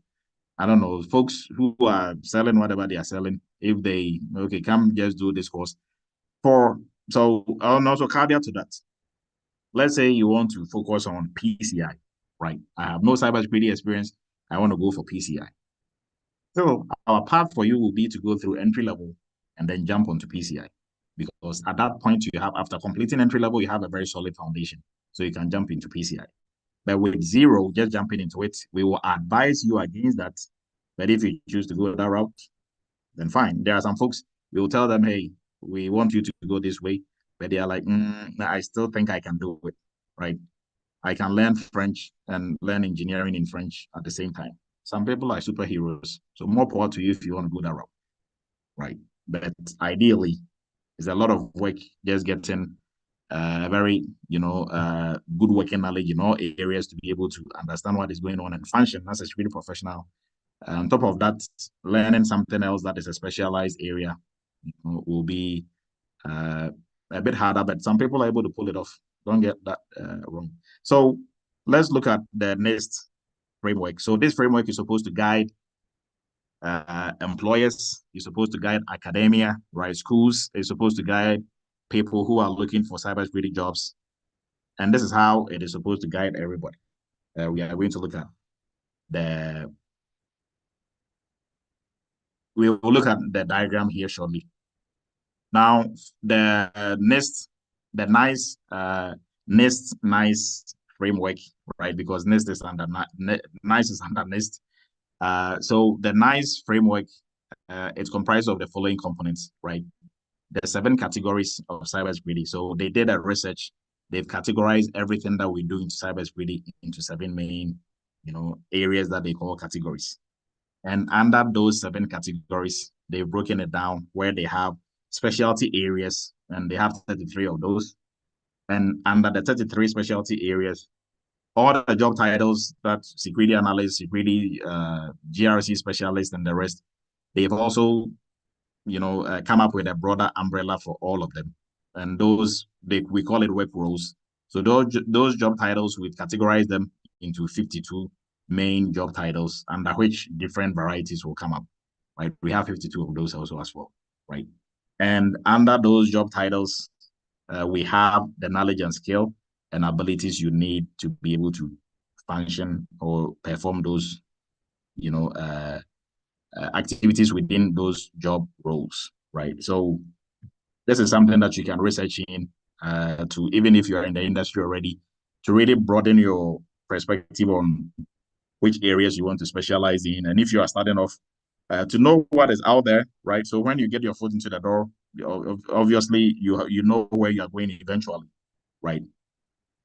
[SPEAKER 1] I don't know, folks who are selling whatever they are selling, if they okay, come just do this course for. So and also caveat to that. Let's say you want to focus on PCI, right? I have no cybersecurity experience. I want to go for PCI. So our path for you will be to go through entry level and then jump onto PCI. Because at that point, after completing entry level, you have a very solid foundation. So you can jump into PCI. But with zero, just jumping into it, we will advise you against that. But if you choose to go that route, then fine. There are some folks, we will tell them, hey, we want you to go this way. But they are like, I still think I can do it, right? I can learn French and learn engineering in French at the same time. Some people are superheroes. So more power to you if you want to go that route, right? But ideally, it's a lot of work just getting a very, good working knowledge in all areas to be able to understand what is going on and function as a security professional. On top of that, learning something else that is a specialized area will be a bit harder, but some people are able to pull it off. Don't get that wrong. So let's look at the next framework. So this framework is supposed to guide employers, it's supposed to guide academia, right? Schools, it's supposed to guide people who are looking for cybersecurity jobs. And this is how it is supposed to guide everybody. We are going to look at the we will look at the diagram here shortly. Now, the the NIST framework, right? Because NIST is under NIST is under NIST. So the NIST framework, it's comprised of the following components, right? The 7 categories of cybersecurity. So they did a research. They've categorized everything that we do in cybersecurity into 7 main, areas that they call categories. And under those 7 categories, they've broken it down where they have specialty areas, and they have 33 of those. And under the 33 specialty areas, all the job titles that security analyst, security GRC specialist, and the rest, they've also, come up with a broader umbrella for all of them. And those, we call it work roles. So those job titles, we've categorized them into 52 main job titles, under which different varieties will come up, right? We have 52 of those also as well, right? And under those job titles, we have the knowledge and skill and abilities you need to be able to function or perform those, activities within those job roles, right? So this is something that you can research in to, even if you're in the industry already, to really broaden your perspective on which areas you want to specialize in. And if you are starting off, to know what is out there, right? So when you get your foot into the door, obviously you know where you are going eventually, right?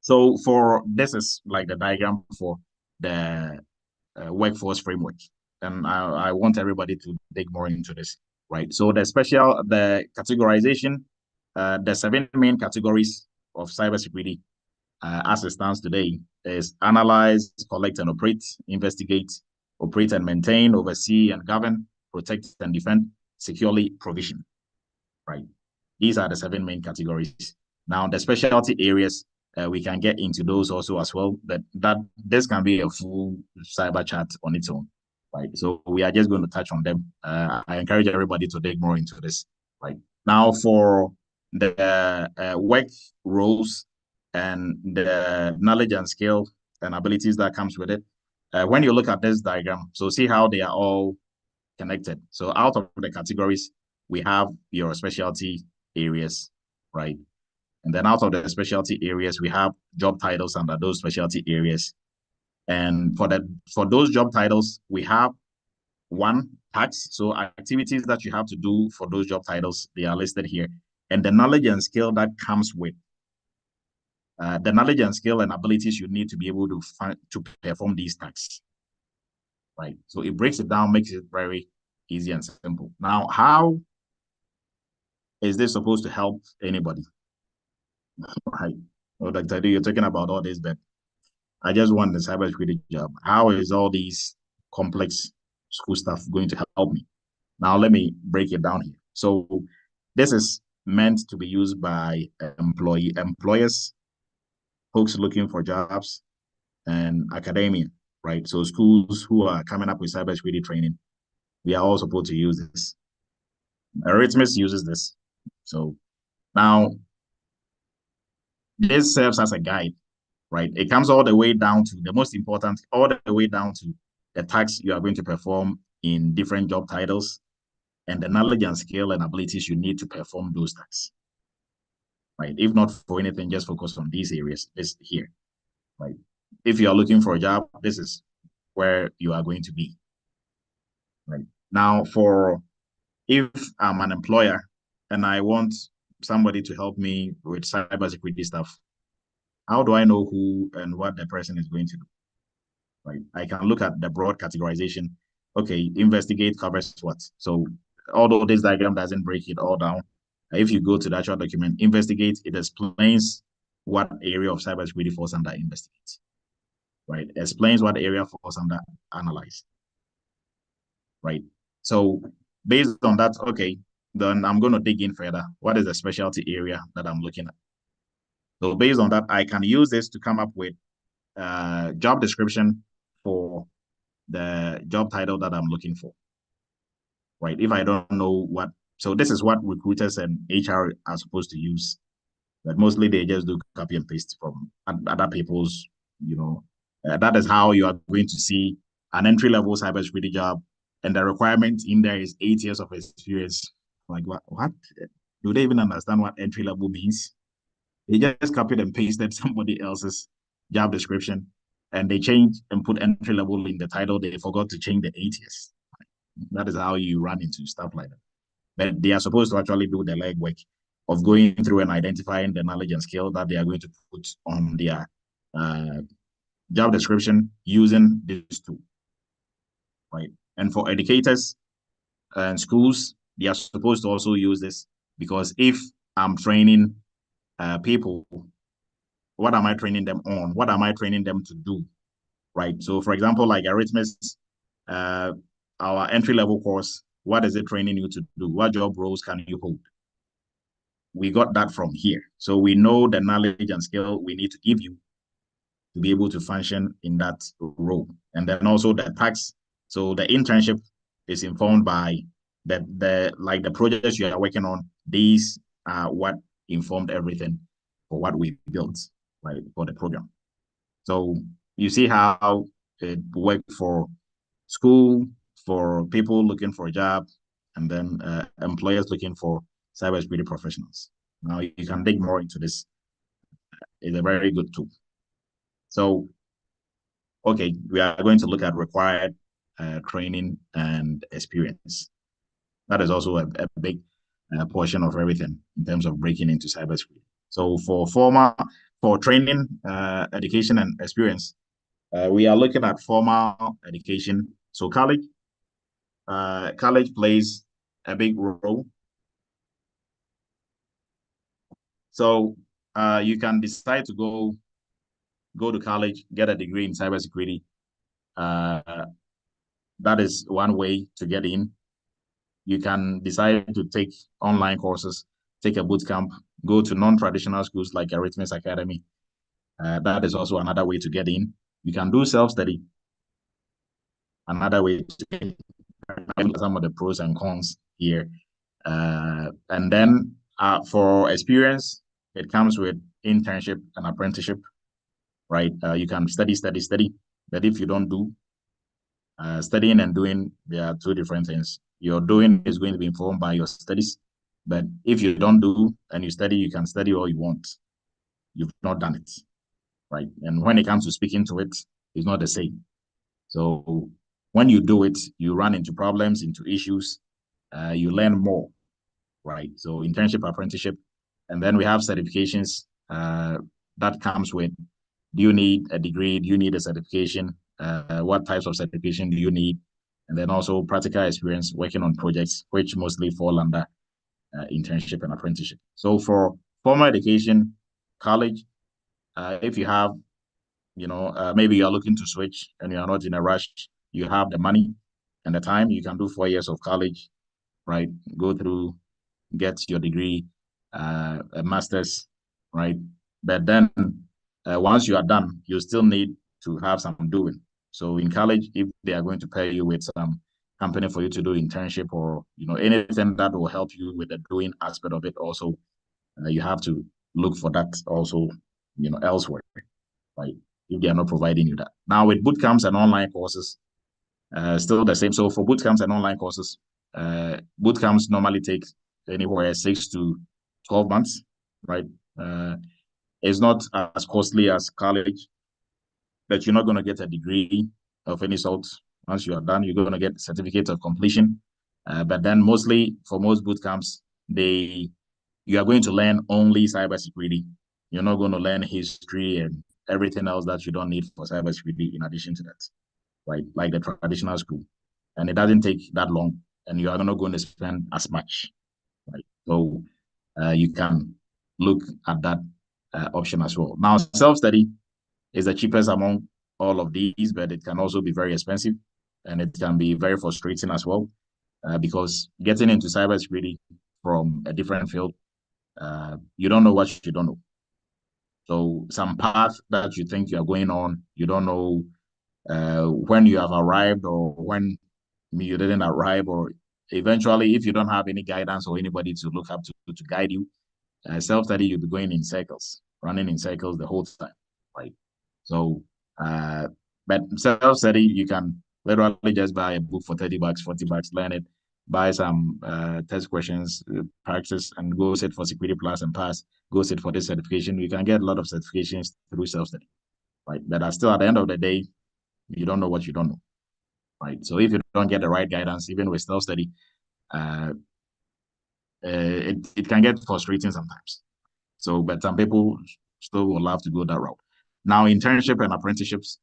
[SPEAKER 1] So for this is like the diagram for the workforce framework, and I want everybody to dig more into this, right? So the categorization the seven main categories of cybersecurity as it stands today is analyze, collect and operate, investigate, operate and maintain, oversee and govern, protect and defend, securely provision, right? These are the seven main categories. Now, the specialty areas, we can get into those also as well, but that this can be a full cyber chat on its own, right? So we are just going to touch on them. I encourage everybody to dig more into this, right? Now, for the work roles and the knowledge and skill and abilities that comes with it, when you look at this diagram, so see how they are all connected. So out of the categories, we have your specialty areas, right? And then out of the specialty areas, we have job titles under those specialty areas. And for those job titles, we have one tax. So activities that you have to do for those job titles, they are listed here. And the knowledge and skill that comes with the knowledge and skill and abilities you need to be able to perform these tasks, right? So it breaks it down, makes it very easy and simple. Now, how is this supposed to help anybody? Right. Well, Dr. D, you're talking about all this, but I just want the cybersecurity job. How is all these complex school stuff going to help me? Now, let me break it down here. So, this is meant to be used by employers, folks looking for jobs, and academia, right? So, schools who are coming up with cybersecurity training, we are all supposed to use this. Eretmis uses this. So, now this serves as a guide, right? It comes all the way down to the most important, all the way down to the tasks you are going to perform in different job titles and the knowledge and skill and abilities you need to perform those tasks, right? If not for anything, just focus on these areas. This here, right? If you are looking for a job, this is where you are going to be, right? Now, for if I'm an employer and I want somebody to help me with cybersecurity stuff, how do I know who and what the person is going to do? Right? I can look at the broad categorization. Okay, investigate covers what? So although this diagram doesn't break it all down, if you go to the actual document, investigate, it explains what area of cybersecurity falls under investigate, right? It explains what area falls under analyze, right? So based on that, okay, then I'm going to dig in further. What is the specialty area that I'm looking at? So based on that, I can use this to come up with job description for the job title that I'm looking for, right? If I don't know what, so this is what recruiters and HR are supposed to use, but mostly they just do copy and paste from other people's, that is how you are going to see an entry level cybersecurity job. And the requirement in there is 8 years of experience. Like, what? Do they even understand what entry level means? They just copied and pasted somebody else's job description and they changed and put entry level in the title. They forgot to change the 8 years. That is how you run into stuff like that. But they are supposed to actually do the legwork of going through and identifying the knowledge and skill that they are going to put on their job description using this tool, right? And for educators and schools, they are supposed to also use this because if I'm training people, what am I training them on? What am I training them to do? Right. So, for example, like Eretmis, our entry level course, what is it training you to do? What job roles can you hold? We got that from here. So we know the knowledge and skill we need to give you to be able to function in that role. And then also the tax. So the internship is informed by the projects you are working on. These are what informed everything for what we built, right, for the program. So you see how it worked for school, for people looking for a job, and then employers looking for cybersecurity professionals. Now you can dig more into this. It's a very good tool. So, okay, we are going to look at required training and experience. That is also a big portion of everything in terms of breaking into cybersecurity. So for training, education, and experience, we are looking at formal education. So college plays a big role. So you can decide to go to college, get a degree in cybersecurity. Uh, that is one way to get in. You can decide to take online courses, take a boot camp, go to non-traditional schools like Eretmis Academy. That is also another way to get in. You can do self-study, another way to get in. Some of the pros and cons here. And then for experience, it comes with internship and apprenticeship, right? You can study, study, study. But if you don't do, studying and doing, they are two different things. Your doing is going to be informed by your studies. But if you don't do and you study, you can study all you want. You've not done it, right? And when it comes to speaking to it, it's not the same. So when you do it, you run into problems, into issues, you learn more, right? So internship, apprenticeship, and then we have certifications that comes with, do you need a degree? Do you need a certification? What types of certification do you need? And then also practical experience working on projects, which mostly fall under internship and apprenticeship. So for formal education, college, if you have, maybe you're looking to switch and you're not in a rush, you have the money and the time, you can do 4 years of college, right? Go through, get your degree, a master's, right? But then once you are done, you still need to have some doing. So in college, if they are going to pay you with some company for you to do internship or anything that will help you with the doing aspect of it, also you have to look for that also elsewhere, right? If they are not providing you that. Now with boot camps and online courses, still the same. So for boot camps and online courses, boot camps normally take anywhere 6 to 12 months, right? Uh, it's not as costly as college, but you're not going to get a degree of any sort. Once you are done, you're going to get a certificate of completion. But then mostly for most boot camps, you are going to learn only cybersecurity. You're not going to learn history and everything else that you don't need for cybersecurity in addition to that, right? Like the traditional school. And it doesn't take that long, and you are not going to spend as much, right? So you can look at that option as well. Now, self-study is the cheapest among all of these, but it can also be very expensive, and it can be very frustrating as well, because getting into cybersecurity from a different field, you don't know what you don't know. So some path that you think you are going on, you don't know when you have arrived or when you didn't arrive, or eventually, if you don't have any guidance or anybody to look up to guide you, self-study, you'll be going in circles, running in circles the whole time, right? So, uh, but self-study, you can literally just buy a book for 30 bucks, 40 bucks, learn it, buy some test questions, practice, and go sit for Security Plus and pass, go sit for this certification. You can get a lot of certifications through self-study, right? But still, at the end of the day, you don't know what you don't know, right? So if you don't get the right guidance, even with self-study, uh, it can get frustrating sometimes. So, but some people still will love to go that route. Now, internship and apprenticeships.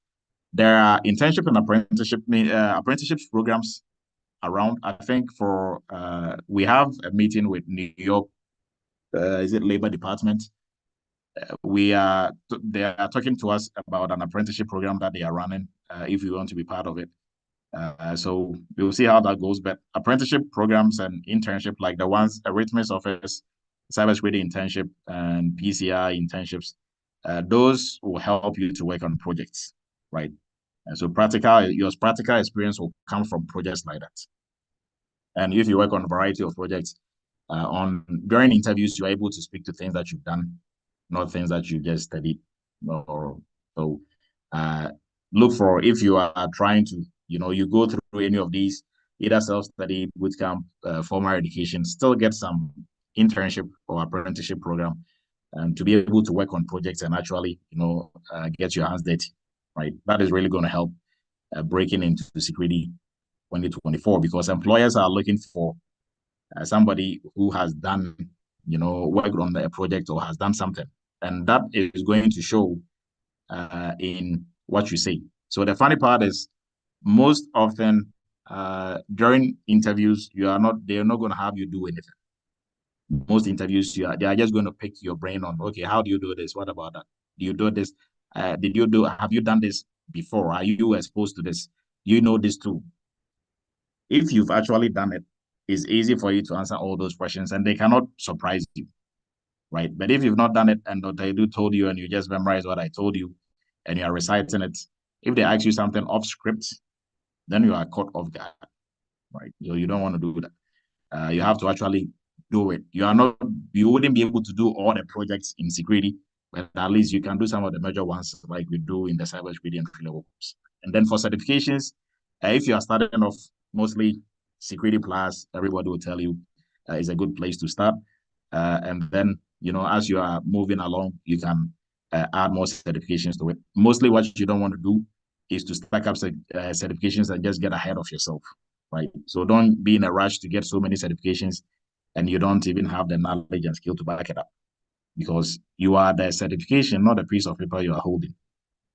[SPEAKER 1] There are internship and apprenticeships programs around. I think for we have a meeting with New York. Is it Labor Department? They are talking to us about an apprenticeship program that they are running. If you want to be part of it. So we'll see how that goes. But apprenticeship programs and internship, like the ones Eretmis Office, cybersecurity internship, and PCI internships, those will help you to work on projects, right? And so your practical experience will come from projects like that. And if you work on a variety of projects, on during interviews, you're able to speak to things that you've done, not things that you just studied. Or so uh, look for, if you are trying to, you go through any of these, either self-study, bootcamp, formal education, still get some internship or apprenticeship program, and to be able to work on projects and actually, get your hands dirty, right? That is really going to help breaking into security 2024, because employers are looking for somebody who has done, worked on a project or has done something. And that is going to show in what you say. So the funny part is, most often during interviews, they're not going to have you do anything. Most interviews, they are just going to pick your brain on, okay, how do you do this? What about that? Do you do this? Have you done this before? Are you exposed to this? You know this too. If you've actually done it, it's easy for you to answer all those questions and they cannot surprise you, right? But if you've not done it and Dr. Edu told you and you just memorize what I told you and you are reciting it, if they ask you something off script, then you are caught off guard, right? So you don't want to do that. You have to actually do it. You wouldn't be able to do all the projects in security, but at least you can do some of the major ones like we do in the cybersecurity entry level course. And then for certifications, if you are starting off mostly Security Plus, everybody will tell you is a good place to start. And then, as you are moving along, you can add more certifications to it. Mostly what you don't want to do is to stack up certifications and just get ahead of yourself, right? So don't be in a rush to get so many certifications and you don't even have the knowledge and skill to back it up because you are the certification, not a piece of paper you are holding.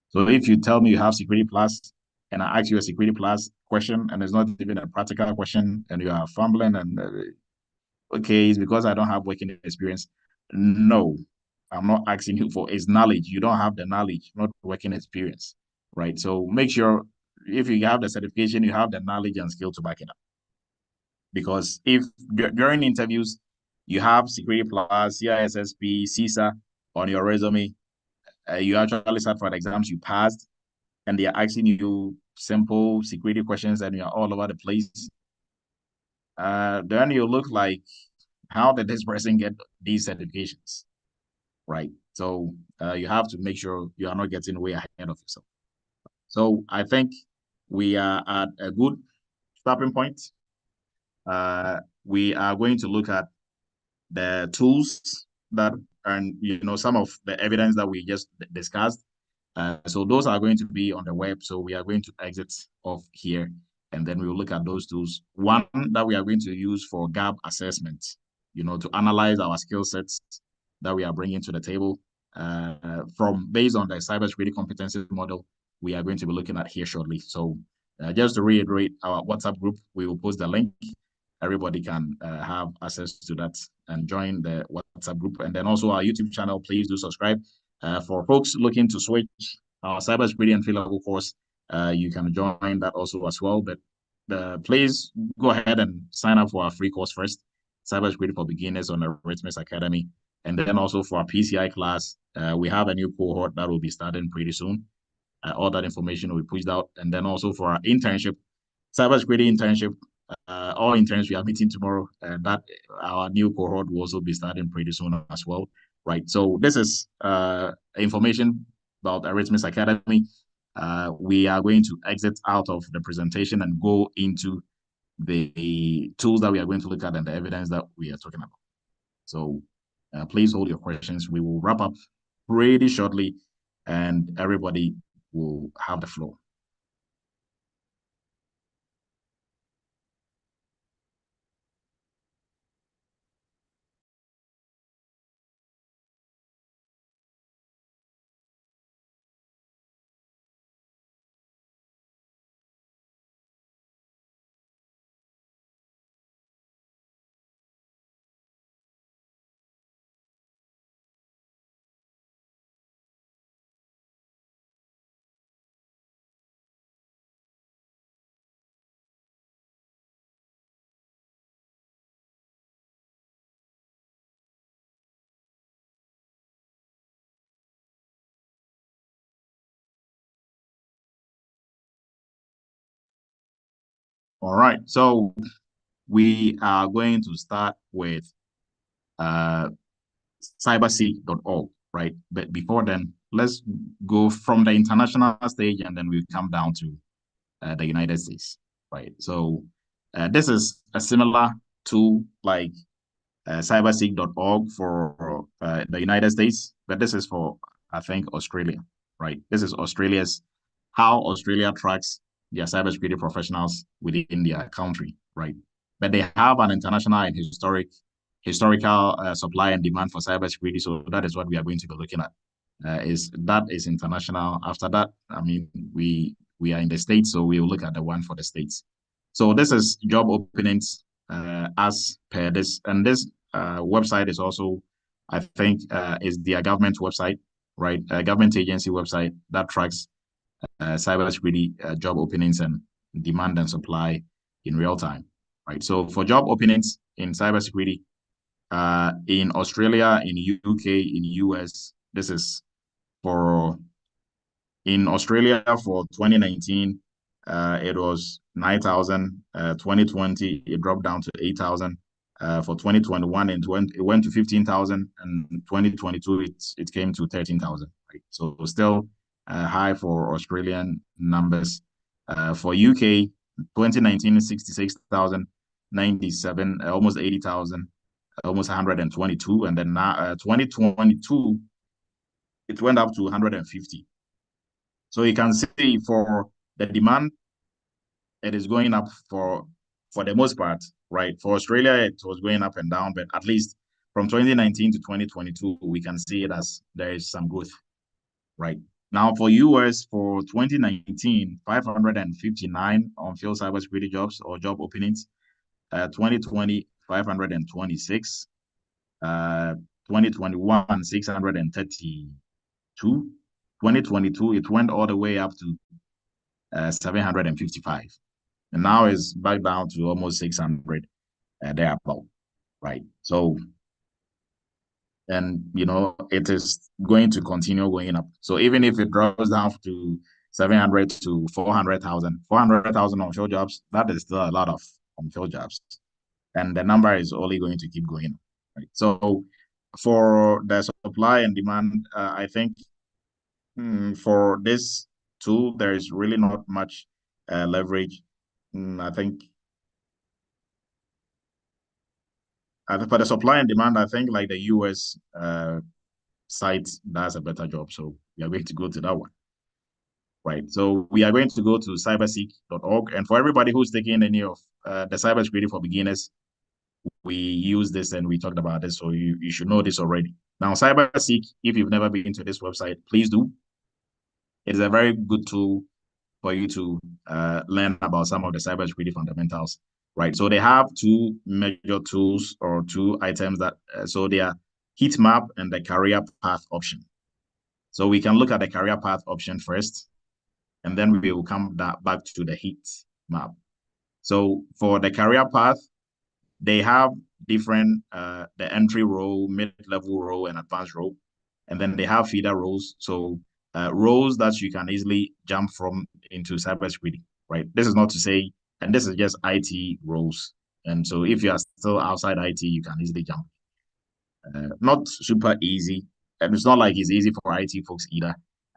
[SPEAKER 1] So if you tell me you have Security Plus and I ask you a Security Plus question and it's not even a practical question and you are fumbling and okay, it's because I don't have working experience. No, I'm not asking you for is knowledge. You don't have the knowledge, not working experience, right? So make sure if you have the certification, you have the knowledge and skill to back it up. Because if during interviews you have Security Plus, CISSP, CISA on your resume, you actually sat for the exams, you passed, and they are asking you simple security questions and you're all over the place, then you look like, how did this person get these certifications, right? So you have to make sure you are not getting way ahead of yourself. So I think we are at a good stopping point. We are going to look at the tools that, and some of the evidence that we just discussed. So those are going to be on the web. So we are going to exit off here, and then we will look at those tools. One that we are going to use for gap assessment, to analyze our skill sets that we are bringing to the table from based on the cybersecurity competency model we are going to be looking at here shortly. So just to reiterate, our WhatsApp group, we will post the link. Everybody can have access to that and join the WhatsApp group. And then also our YouTube channel, please do subscribe. For folks looking to switch our cybersecurity entry level course, you can join that also as well. But please go ahead and sign up for our free course first, Cybersecurity for Beginners on the Eretmis Academy. And then also for our PCI class, we have a new cohort that will be starting pretty soon. All that information will be pushed out. And then also for our internship, cybersecurity internship, all interns we are meeting tomorrow, and that our new cohort will also be starting pretty soon as well, right? So this is information about Eretmis Academy. We are going to exit out of the presentation and go into the tools that we are going to look at and the evidence that we are talking about. So please hold your questions. We will wrap up pretty shortly and everybody will have the floor. All right, so we are going to start with uh, cyberseek.org, right? But before then, let's go from the international stage and then we come down to the United States, right? So this is a similar tool like cyberseek.org for the United States, but this is for, I think, Australia, right? This is Australia's, how Australia tracks their cybersecurity professionals within their country, right? But they have an international and historical supply and demand for cybersecurity. So that is what we are going to be looking at. Is international. After that, I mean, we are in the States, so we will look at the one for the States. So this is job openings as per this, and this website is also, I think, is their government website, right? A government agency website that tracks cybersecurity job openings and demand and supply in real time, right? So for job openings in cybersecurity, in Australia, in UK, in US, this is for in Australia for 2019, it was 9,000. 2020, it dropped down to 8,000. For 2021 and 20, it went to 15,000, and 2022 it came to 13,000. Right, so still high for Australian numbers. For UK, 2019 66,000, 97, almost 80,000, almost 122, and then now 2022 it went up to 150. So you can see for the demand, it is going up for the most part, right? For Australia, it was going up and down, but at least from 2019 to 2022, we can see it as there is some growth, right? Now for US for 2019, 559 on-field cybersecurity jobs or job openings. 2020, 526. 2021, 632. 2022, it went all the way up to 755. And now it's back down to almost 600 thereabout, right? So, and it is going to continue going up. So even if it drops down to 700 to 400,000, 400,000 on-field jobs, that is still a lot of on-field jobs. And the number is only going to keep going up, right? So for the supply and demand, I think for this tool, there is really not much leverage. I think for the supply and demand, I think like the US site does a better job. So we are going to go to that one, right? So we are going to go to cyberseek.org. And for everybody who's taking any of the cybersecurity for beginners, we use this and we talked about this. So you should know this already. Now, Cyberseek, if you've never been to this website, please do. It is a very good tool for you to learn about some of the cybersecurity fundamentals, right? So they have two major tools or two items that, so they are heat map and the career path option. So we can look at the career path option first, and then we will come back to the heat map. So for the career path, they have different, the entry role, mid-level role, and advanced role. And then they have feeder roles. So roles that you can easily jump from into cybersecurity, right? This is not to say, and this is just IT roles. And so if you are still outside IT, you can easily jump. Not super easy. And it's not like it's easy for IT folks either.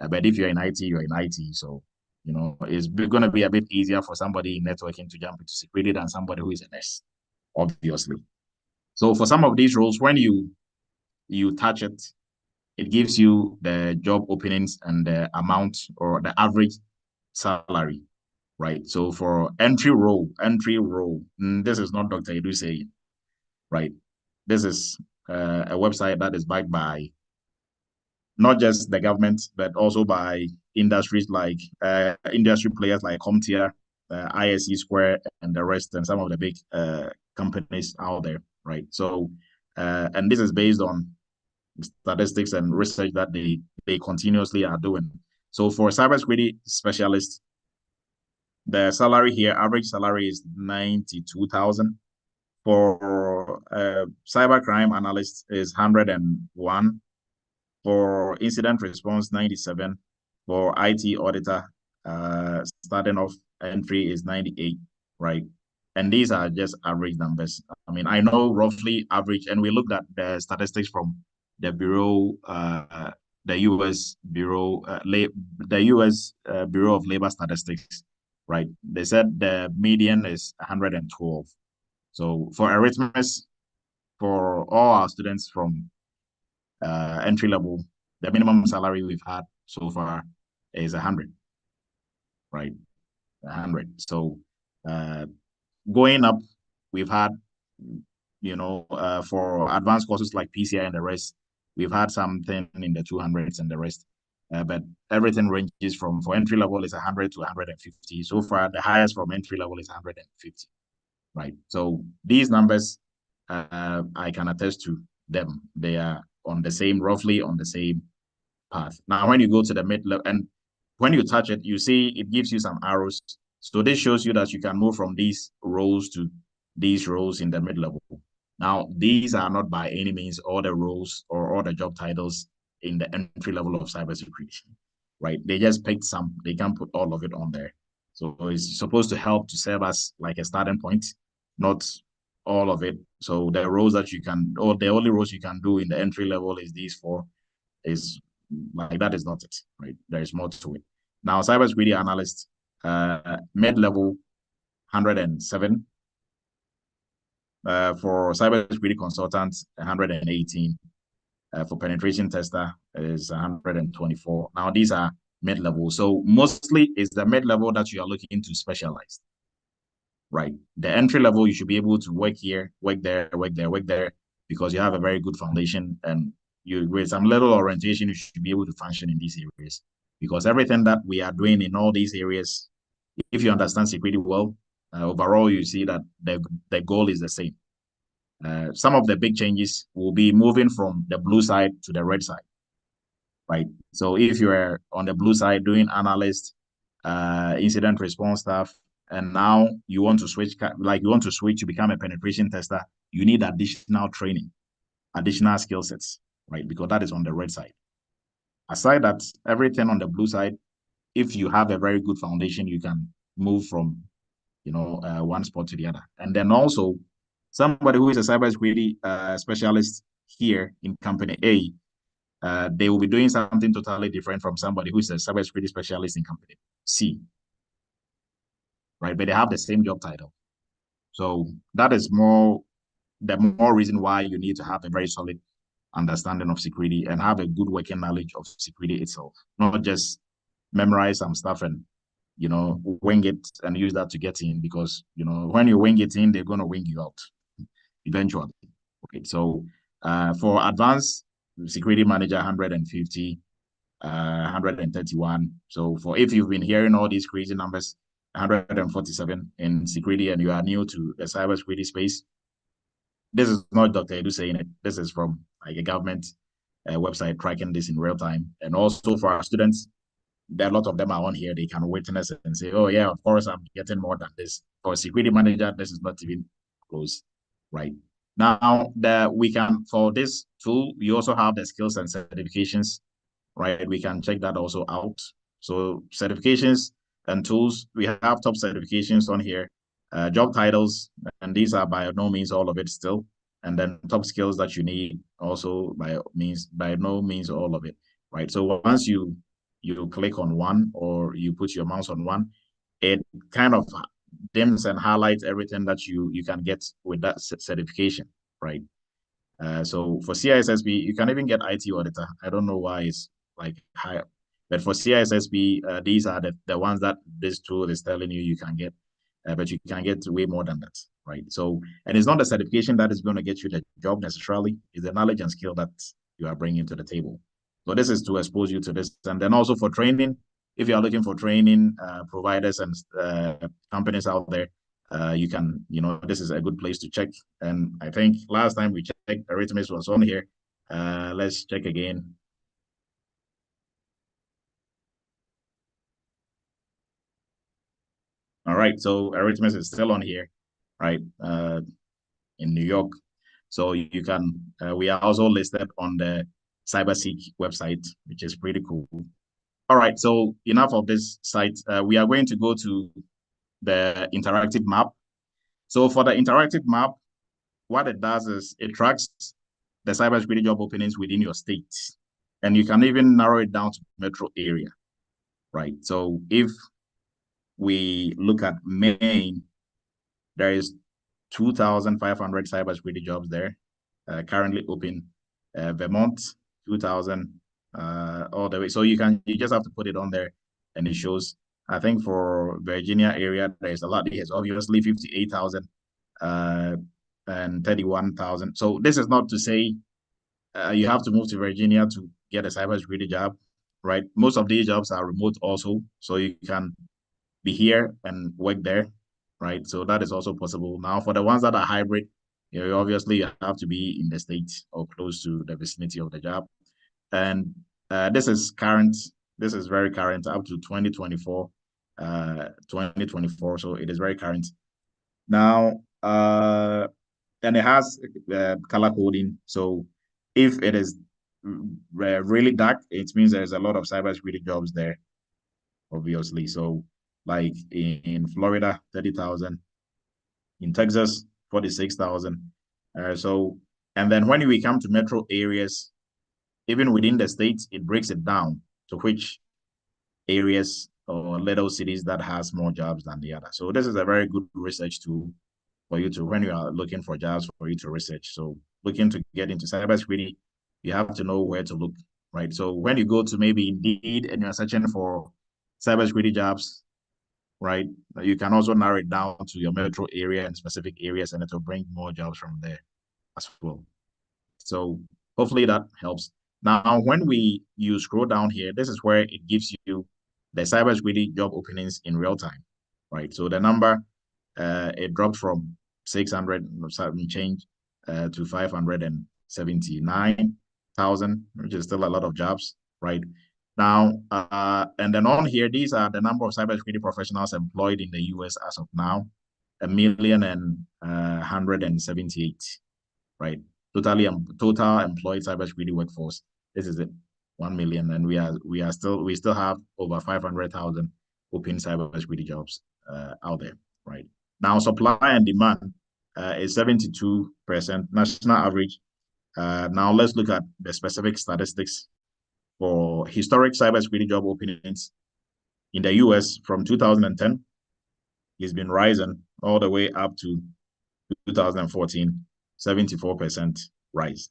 [SPEAKER 1] But if you're in IT, you're in IT. So, it's going to be a bit easier for somebody in networking to jump into security than somebody who is an S, obviously. So for some of these roles, when you touch it, it gives you the job openings and the amount or the average salary, right? So for entry role, this is not Dr. Edu saying, right? This is a website that is backed by not just the government, but also by industries like industry players like CompTIA, ISE Square, and the rest, and some of the big companies out there, right? So, and this is based on statistics and research that they continuously are doing. So for cybersecurity specialists, the salary here, average salary is 92,000. For cybercrime analyst is 101. For incident response, 97. For IT auditor, starting off entry is 98, right? And these are just average numbers. I mean, I know roughly average, and we looked at the statistics from the Bureau, the U.S. Bureau, the U.S. Bureau of Labor Statistics, right? They said the median is 112. So for Eretmis, for all our students from entry level, the minimum salary we've had so far is 100, right? 100. So going up, we've had, for advanced courses like PCI and the rest, we've had something in the 200s and the rest. But everything ranges from, for entry level is 100 to 150. So far, the highest from entry level is 150, right? So these numbers I can attest to them. They are on the same, roughly on the same path. Now, when you go to the mid level and when you touch it, you see it gives you some arrows. So this shows you that you can move from these roles to these roles in the mid level. Now, these are not by any means all the roles or all the job titles in the entry level of cybersecurity, right? They just picked some. They can't put all of it on there. So it's supposed to help to serve as like a starting point, not all of it. So the roles that you can, or the only roles you can do in the entry level is these four. Is like that is not it, right? There is more to it. Now, cybersecurity analyst, mid-level 107. For cybersecurity consultants, 118. For penetration tester is 124. Now, these are mid-level. So mostly it's the mid-level that you are looking to specialize, right? The entry level, you should be able to work here, work there, work there, work there, because you have a very good foundation, and you with some little orientation, you should be able to function in these areas. Because everything that we are doing in all these areas, if you understand security well, overall, you see that the goal is the same. Some of the big changes will be moving from the blue side to the red side, right? So if you're on the blue side doing analyst, incident response stuff, and now you want to switch, like you want to switch to become a penetration tester, you need additional training, additional skill sets, right? Because that is on the red side. Aside that, everything on the blue side, if you have a very good foundation, you can move from, one spot to the other. And then also, somebody who is a cybersecurity specialist here in company A, they will be doing something totally different from somebody who is a cybersecurity specialist in company C, right? But they have the same job title. So that is the more reason why you need to have a very solid understanding of security and have a good working knowledge of security itself, not just memorize some stuff and wing it and use that to get in, because when you wing it in, they're going to wing you out eventually. Okay, so for advanced security manager, 150, 131. So for if you've been hearing all these crazy numbers, 147 in security, and you are new to the cybersecurity space, this is not Dr. Edu saying it. This is from like a government website tracking this in real time. And also for our students, there are a lot of them are on here. They can witness and say, oh yeah, of course I'm getting more than this. For a security manager, this is not even close, right? Now that we can, for this tool, we also have the skills and certifications, right? We can check that also out. So certifications and tools, we have top certifications on here, job titles, and these are by no means all of it still. And then top skills that you need also by no means all of it, right? So once you click on one or you put your mouse on one, it kind of dims and highlights everything that you can get with that certification, right? So for CISSP, you can even get IT auditor. I don't know why it's like higher, but for CISSP, these are the ones that this tool is telling you can get, but you can get way more than that, right? So, and it's not the certification that is going to get you the job necessarily, it's the knowledge and skill that you are bringing to the table. So this is to expose you to this. And then also for training, if you are looking for training providers and companies out there, you can, this is a good place to check. And I think last time we checked, Eretmis was on here. Let's check again. All right, so Eretmis is still on here, right? In New York. So you can, we are also listed on the Cyberseek website, which is pretty cool. All right, so enough of this site. We are going to go to the interactive map. So for the interactive map, what it does is it tracks the cybersecurity job openings within your state. And you can even narrow it down to metro area, right? So if we look at Maine, there is 2,500 cybersecurity jobs there currently open. Vermont, 2,000 all the way. So you just have to put it on there and it shows. I think for Virginia area, there's a lot. There's obviously 58,000 and 31,000. So this is not to say you have to move to Virginia to get a cybersecurity job, right? Most of these jobs are remote also, so you can be here and work there, right? So that is also possible. Now, for the ones that are hybrid, You obviously have to be in the state or close to the vicinity of the job. And this is current. This is very current up to 2024. 2024. So it is very current. Now, and it has color coding. So if it is really dark, it means there's a lot of cybersecurity jobs there, obviously. So like in Florida, 30,000, in Texas, 46,000. So, and then when we come to metro areas, even within the states, it breaks it down to which areas or little cities that has more jobs than the other. So this is a very good research tool for you to, when you are looking for jobs, for you to research. So looking to get into cybersecurity, you have to know where to look, right? So when you go to maybe Indeed and you're searching for cybersecurity jobs, right, you can also narrow it down to your metro area and specific areas, and it will bring more jobs from there as well. So hopefully that helps. Now, when you scroll down here, this is where it gives you the cybersecurity job openings in real time, right? So the number it dropped from 600 something change to 579,000, which is still a lot of jobs, right? Now, and then on here, these are the number of cybersecurity professionals employed in the US as of now, 1,178,000, right? Total employed cybersecurity workforce. This is it, 1 million, and we still have over 500,000 open cybersecurity jobs out there, right? Now, supply and demand is 72% national average. Now, let's look at the specific statistics for historic cybersecurity job openings in the US from 2010. It's been rising all the way up to 2014, 74% rise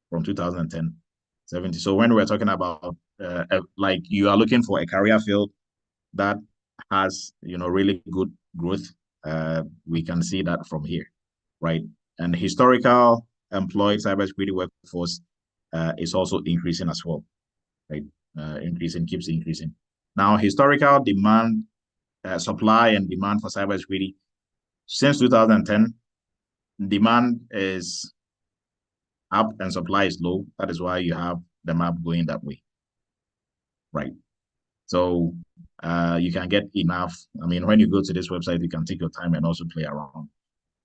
[SPEAKER 1] from 2010, 70. So when we're talking about like you are looking for a career field that has, really good growth, we can see that from here, right? And historical employed cybersecurity workforce is also increasing as well, right? Keeps increasing. Now, historical demand, supply and demand for cybersecurity since 2010, demand is up and supply is low. That is why you have the map going that way, right? So you can get enough. I mean, when you go to this website, you can take your time and also play around.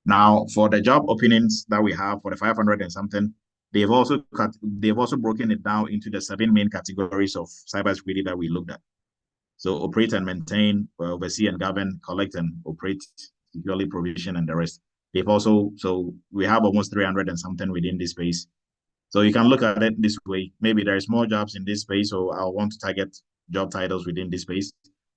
[SPEAKER 1] Now, for the job openings that we have for the 500 and something, they've also broken it down into the 7 main categories of cybersecurity that we looked at. So operate and maintain, oversee and govern, collect and operate, securely provision, and the rest. So we have almost 300 and something within this space. So you can look at it this way. Maybe there's more jobs in this space, so I'll want to target job titles within this space.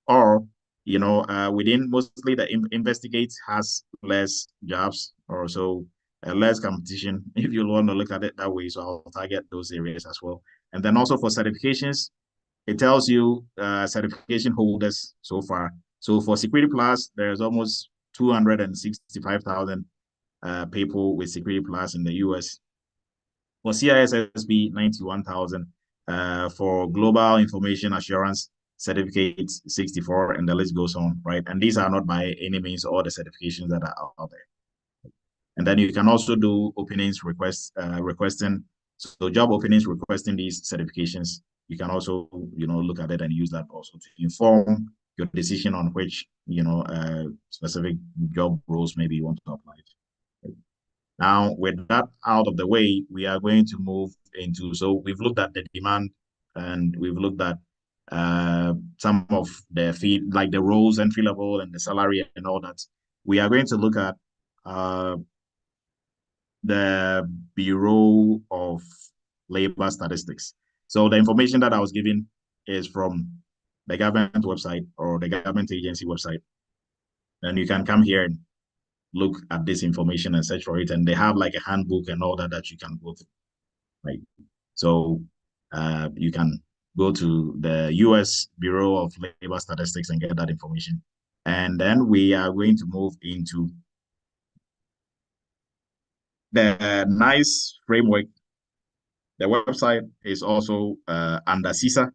[SPEAKER 1] Or, within mostly the investigate has less jobs or so less competition, if you want to look at it that way. So I'll target those areas as well. And then also for certifications, it tells you certification holders so far. So for Security Plus, there's almost 265,000 people with Security Plus in the US. For CISSP, 91,000. For Global Information Assurance Certificate, 64, and the list goes on, right? And these are not by any means all the certifications that are out there. And then you can also do openings requesting, so job openings requesting these certifications. You can also, look at it and use that also to inform your decision on which, specific job roles maybe you want to apply to. Now, with that out of the way, we are going to move into, so we've looked at the demand and we've looked at some of the fee, like the roles, entry level, and the salary and all that. We are going to look at the Bureau of Labor Statistics. So the information that I was given is from the government website or the government agency website. And you can come here and look at this information and search for it. And they have like a handbook and all that you can go through, right? So you can go to the US Bureau of Labor Statistics and get that information. And then we are going to move into the NICE framework. The website is also under CISA,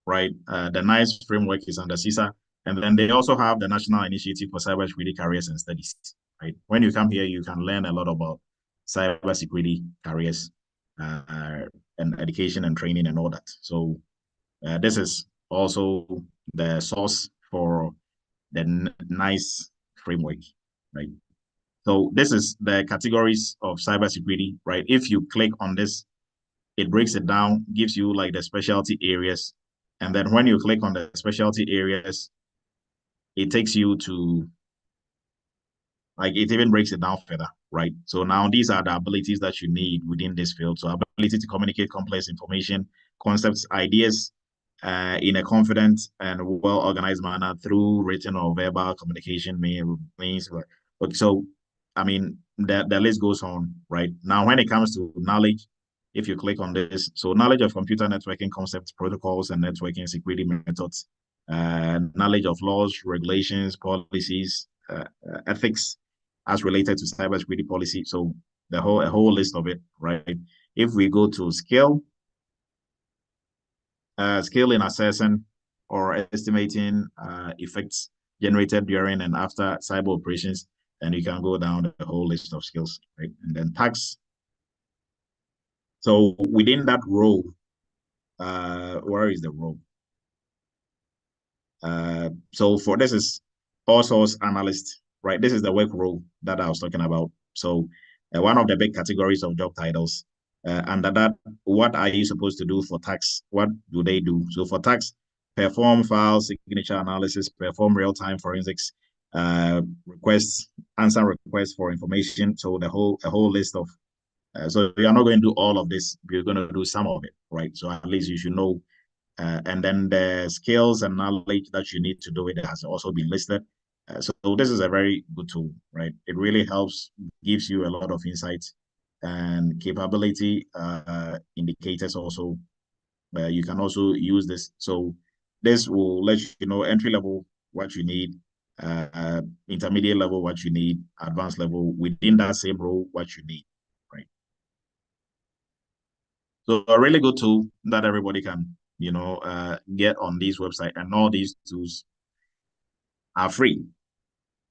[SPEAKER 1] right? The NICE framework is under CISA. And then they also have the National Initiative for Cybersecurity Careers and Studies. right? When you come here, you can learn a lot about cybersecurity careers, and education and training and all that. So this is also the source for the nice framework, right? So this is the categories of cybersecurity, right? If you click on this, it breaks it down, gives you like the specialty areas. And then when you click on the specialty areas, it takes you to, like, it even breaks it down further, right? So now these are the abilities that you need within this field. So ability to communicate complex information, concepts, ideas, in a confident and well-organized manner through written or verbal communication means. Okay, so I mean the list goes on, right? Now, when it comes to knowledge, if you click on this, so knowledge of computer networking concepts, protocols, and networking security methods, knowledge of laws, regulations, policies, ethics as related to cybersecurity policy. So a whole list of it, right? If we go to skill in assessing or estimating effects generated during and after cyber operations, and you can go down the whole list of skills, right? And then tax. So within that role, where is the role? So for this is all source analyst, right? This is the work role that I was talking about. So one of the big categories of job titles. Under that, what are you supposed to do for tax? What do they do? So for tax, perform file signature analysis, perform real-time forensics, requests, answer requests for information. So a whole list of. So you're not going to do all of this. You're going to do some of it, right? So at least you should know, and then the skills and knowledge that you need to do it has also been listed. So this is a very good tool, right? It really helps, gives you a lot of insights and capability indicators also. You can also use this. So this will let you know entry level what you need, intermediate level what you need, advanced level within that same role what you need, right? So a really good tool that everybody can, get on this website, and all these tools are free,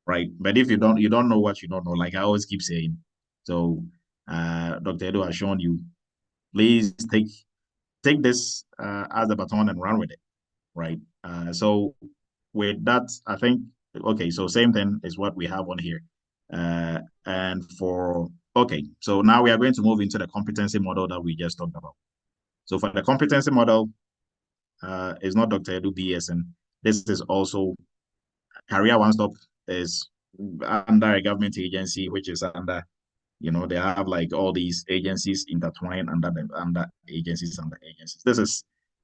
[SPEAKER 1] right? But if you don't know what you don't know, like I always keep saying. So Dr. Edo has shown you, please take this as the baton and run with it, right? So with that, I think, okay, so same thing is what we have on here. And for, okay, so now we are going to move into the competency model that we just talked about. So for the competency model, it's not Dr. Edu BSN. This is also Career One Stop is under a government agency, which is under, they have like all these agencies intertwined under agencies under agencies. This is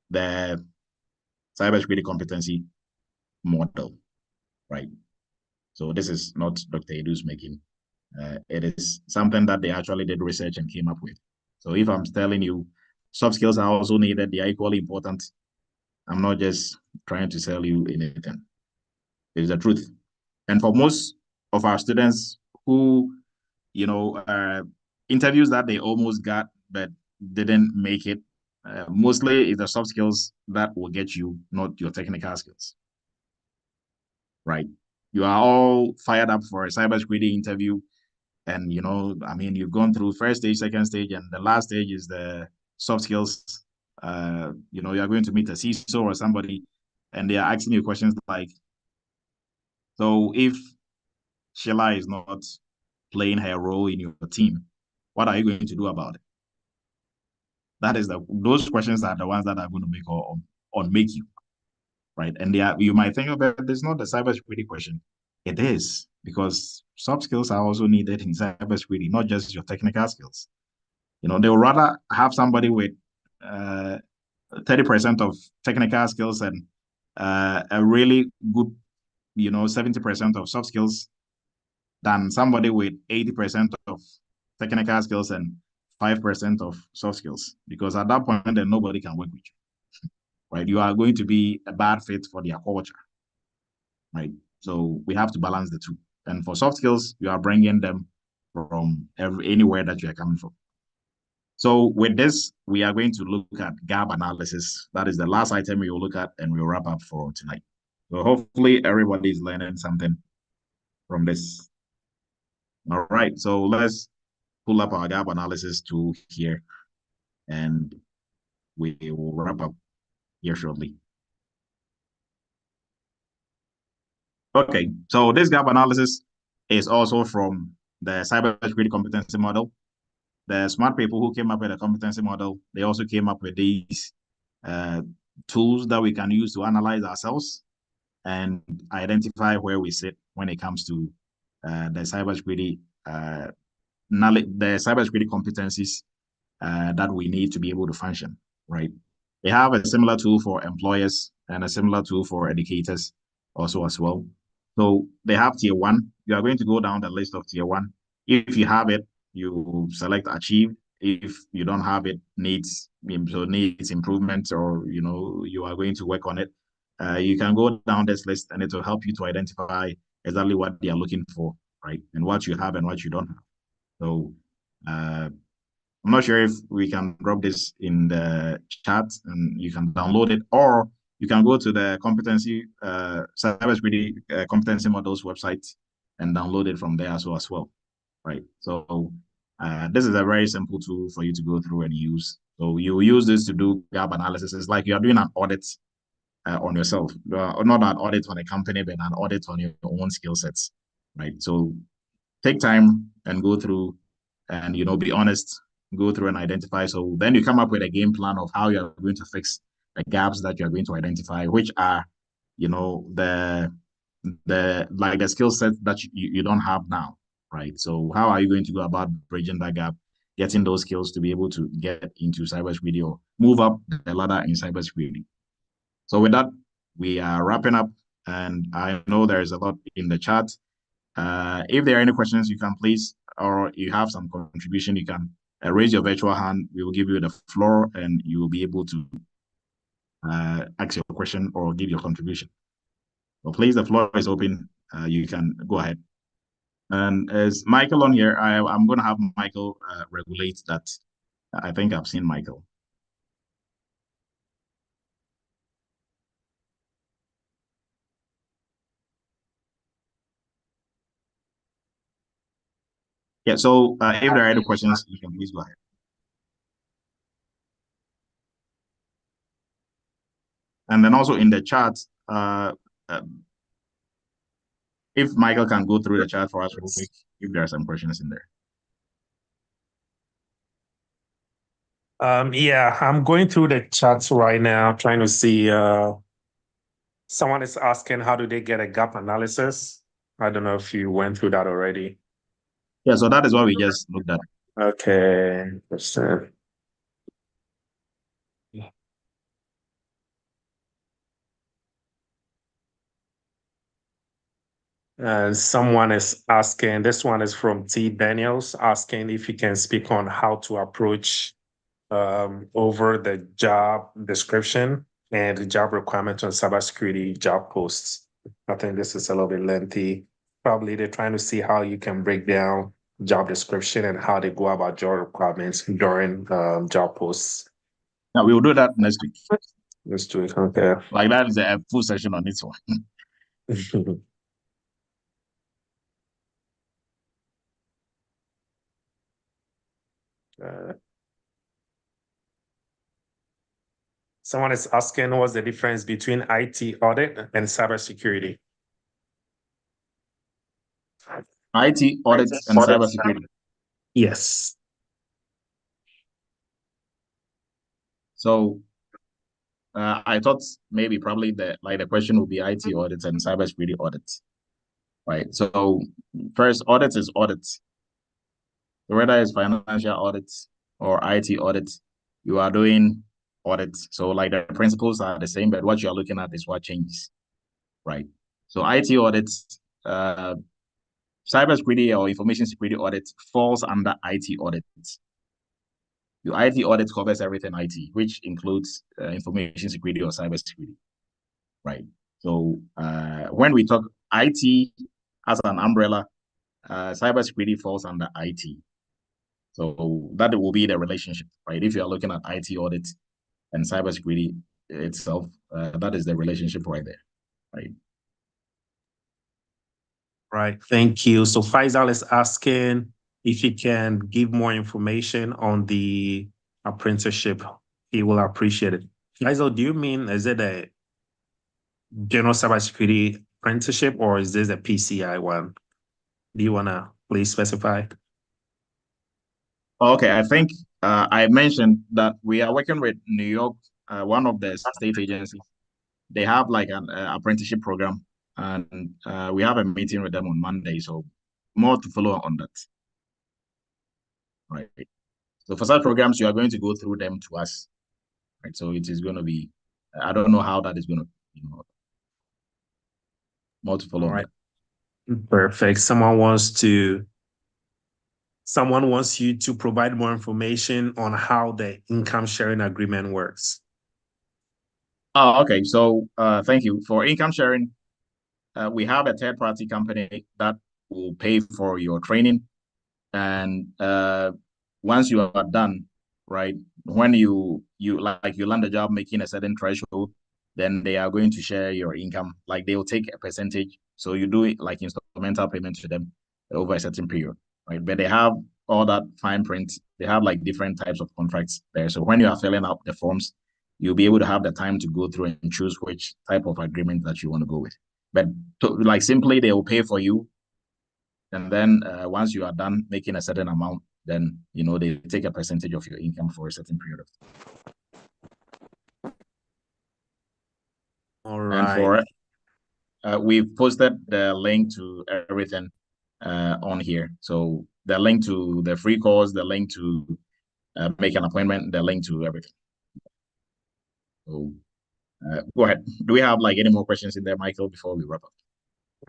[SPEAKER 1] the cybersecurity competency model, right? So this is not Dr. Edu's making. It is something that they actually did research and came up with. So if I'm telling you soft skills are also needed, they are equally important, I'm not just trying to sell you anything. It's the truth. And for most of our students who, interviews that they almost got but didn't make it, mostly it's the soft skills that will get you, not your technical skills, right? You are all fired up for a cybersecurity interview, and I mean, you've gone through first stage, second stage, and the last stage is the soft skills. You're going to meet a CISO or somebody, and they are asking you questions like, so if Sheila is not playing her role in your team, what are you going to do about it? That is those questions are the ones that are going to make or make you, right? And you might think about it, it's not the cybersecurity question. It is, because soft skills are also needed in cybersecurity, not just your technical skills. They will rather have somebody with 30% of technical skills and a really good, 70% of soft skills than somebody with 80% of technical skills and 5% of soft skills. Because at that point, then nobody can work with you, right? You are going to be a bad fit for their culture, right? So we have to balance the two. And for soft skills, you are bringing them from anywhere that you are coming from. So with this, we are going to look at gap analysis. That is the last item we will look at, and we'll wrap up for tonight. So hopefully everybody is learning something from this. All right, so let's pull up our gap analysis tool here, and we will wrap up here shortly. Okay, so this gap analysis is also from the cybersecurity competency model. The smart people who came up with the competency model, they also came up with these uh, tools that we can use to analyze ourselves and identify where we sit when it comes to the cybersecurity knowledge, the cybersecurity competencies that we need to be able to function, right? They have a similar tool for employers and a similar tool for educators also as well. So they have tier one. You are going to go down the list of tier one. If you have it, you select achieve. If you don't have it, needs improvement, or you are going to work on it. You can go down this list, and it will help you to identify exactly what they are looking for, right? And what you have and what you don't have. So I'm not sure if we can drop this in the chat and you can download it, or you can go to the cybersecurity competency models website and download it from there as well, right? So this is a very simple tool for you to go through and use. So you use this to do gap analysis. It's like you're doing an audit on yourself, not an audit on a company, but an audit on your own skill sets, right? So take time and go through and be honest, go through and identify. So then you come up with a game plan of how you're going to fix the gaps that you're going to identify, which are the skill set that you don't have now, right? So how are you going to go about bridging that gap, getting those skills to be able to get into cybersecurity or move up the ladder in cybersecurity? So with that, we are wrapping up, and I know there's a lot in the chat. If there are any questions, you can please, or you have some contribution, you can raise your virtual hand. We will give you the floor, and you will be able to ask your question or give your contribution. So please, the floor is open. You can go ahead. And as Michael on here, I'm going to have Michael regulate that. I think I've seen Michael. Yeah, so if there are any questions, you can please go ahead. And then also in the chat, if Michael can go through the chat for us real quick, if there are some questions in there.
[SPEAKER 2] Yeah, I'm going through the chats right now, trying to see. Someone is asking, how do they get a gap analysis? I don't know if you went through that already.
[SPEAKER 1] Yeah, so that is what we just looked at.
[SPEAKER 2] Okay. Someone is asking, this one is from T. Daniels, asking if you can speak on how to approach over the job description and the job requirements on cybersecurity job posts. I think this is a little bit lengthy. Probably they're trying to see how you can break down job description and how they go about job requirements during job posts.
[SPEAKER 1] Now we will do that next week.
[SPEAKER 2] Next week, okay.
[SPEAKER 1] Like that is a full session on this one.
[SPEAKER 2] Someone is asking what's the difference between IT audit and cybersecurity?
[SPEAKER 1] IT audits and cybersecurity.
[SPEAKER 2] Yes.
[SPEAKER 1] So I thought maybe probably the question would be IT audits and cybersecurity audits, right? So first, audits is audits. So whether it's financial audits or IT audits, you are doing audits. So like the principles are the same, but what you are looking at is what changes, right? So IT audits, cybersecurity or information security audit falls under IT audits. Your IT audit covers everything IT, which includes information security or cybersecurity, right? So when we talk IT as an umbrella, cybersecurity falls under IT. So that will be the relationship, right? If you are looking at IT audit and cybersecurity itself, that is the relationship right there, right?
[SPEAKER 2] Right. Thank you. So Faisal is asking if he can give more information on the apprenticeship. He will appreciate it. Faisal, do you mean, is it a general cybersecurity apprenticeship or is this a PCI one? Do you want to please specify?
[SPEAKER 1] Okay, I think I mentioned that we are working with New York, one of the state agencies. They have like an apprenticeship program, and we have a meeting with them on Monday. So more to follow on that, right? So for such programs, you are going to go through them to us, right? So it is going to be, I don't know how that is going to, more to follow
[SPEAKER 2] All
[SPEAKER 1] on
[SPEAKER 2] right.
[SPEAKER 1] that.
[SPEAKER 2] Perfect. Someone wants you to provide more information on how the income sharing agreement works.
[SPEAKER 1] Oh, okay. So thank you. For income sharing, we have a third party company that will pay for your training. And once you are done, right, when you land a job making a certain threshold, then they are going to share your income. Like they will take a percentage. So you do it like instrumental payment to them over a certain period, right? But they have all that fine print. They have like different types of contracts there. So when you are filling out the forms, you'll be able to have the time to go through and choose which type of agreement that you want to go with. But like simply, they will pay for you, and then once you are done making a certain amount, then they take a percentage of your income for a certain period of time.
[SPEAKER 2] All
[SPEAKER 1] And
[SPEAKER 2] right.
[SPEAKER 1] for we've posted the link to everything on here. So the link to the free course, the link to make an appointment, the link to everything. So go ahead. Do we have like any more questions in there, Michael, before we wrap up?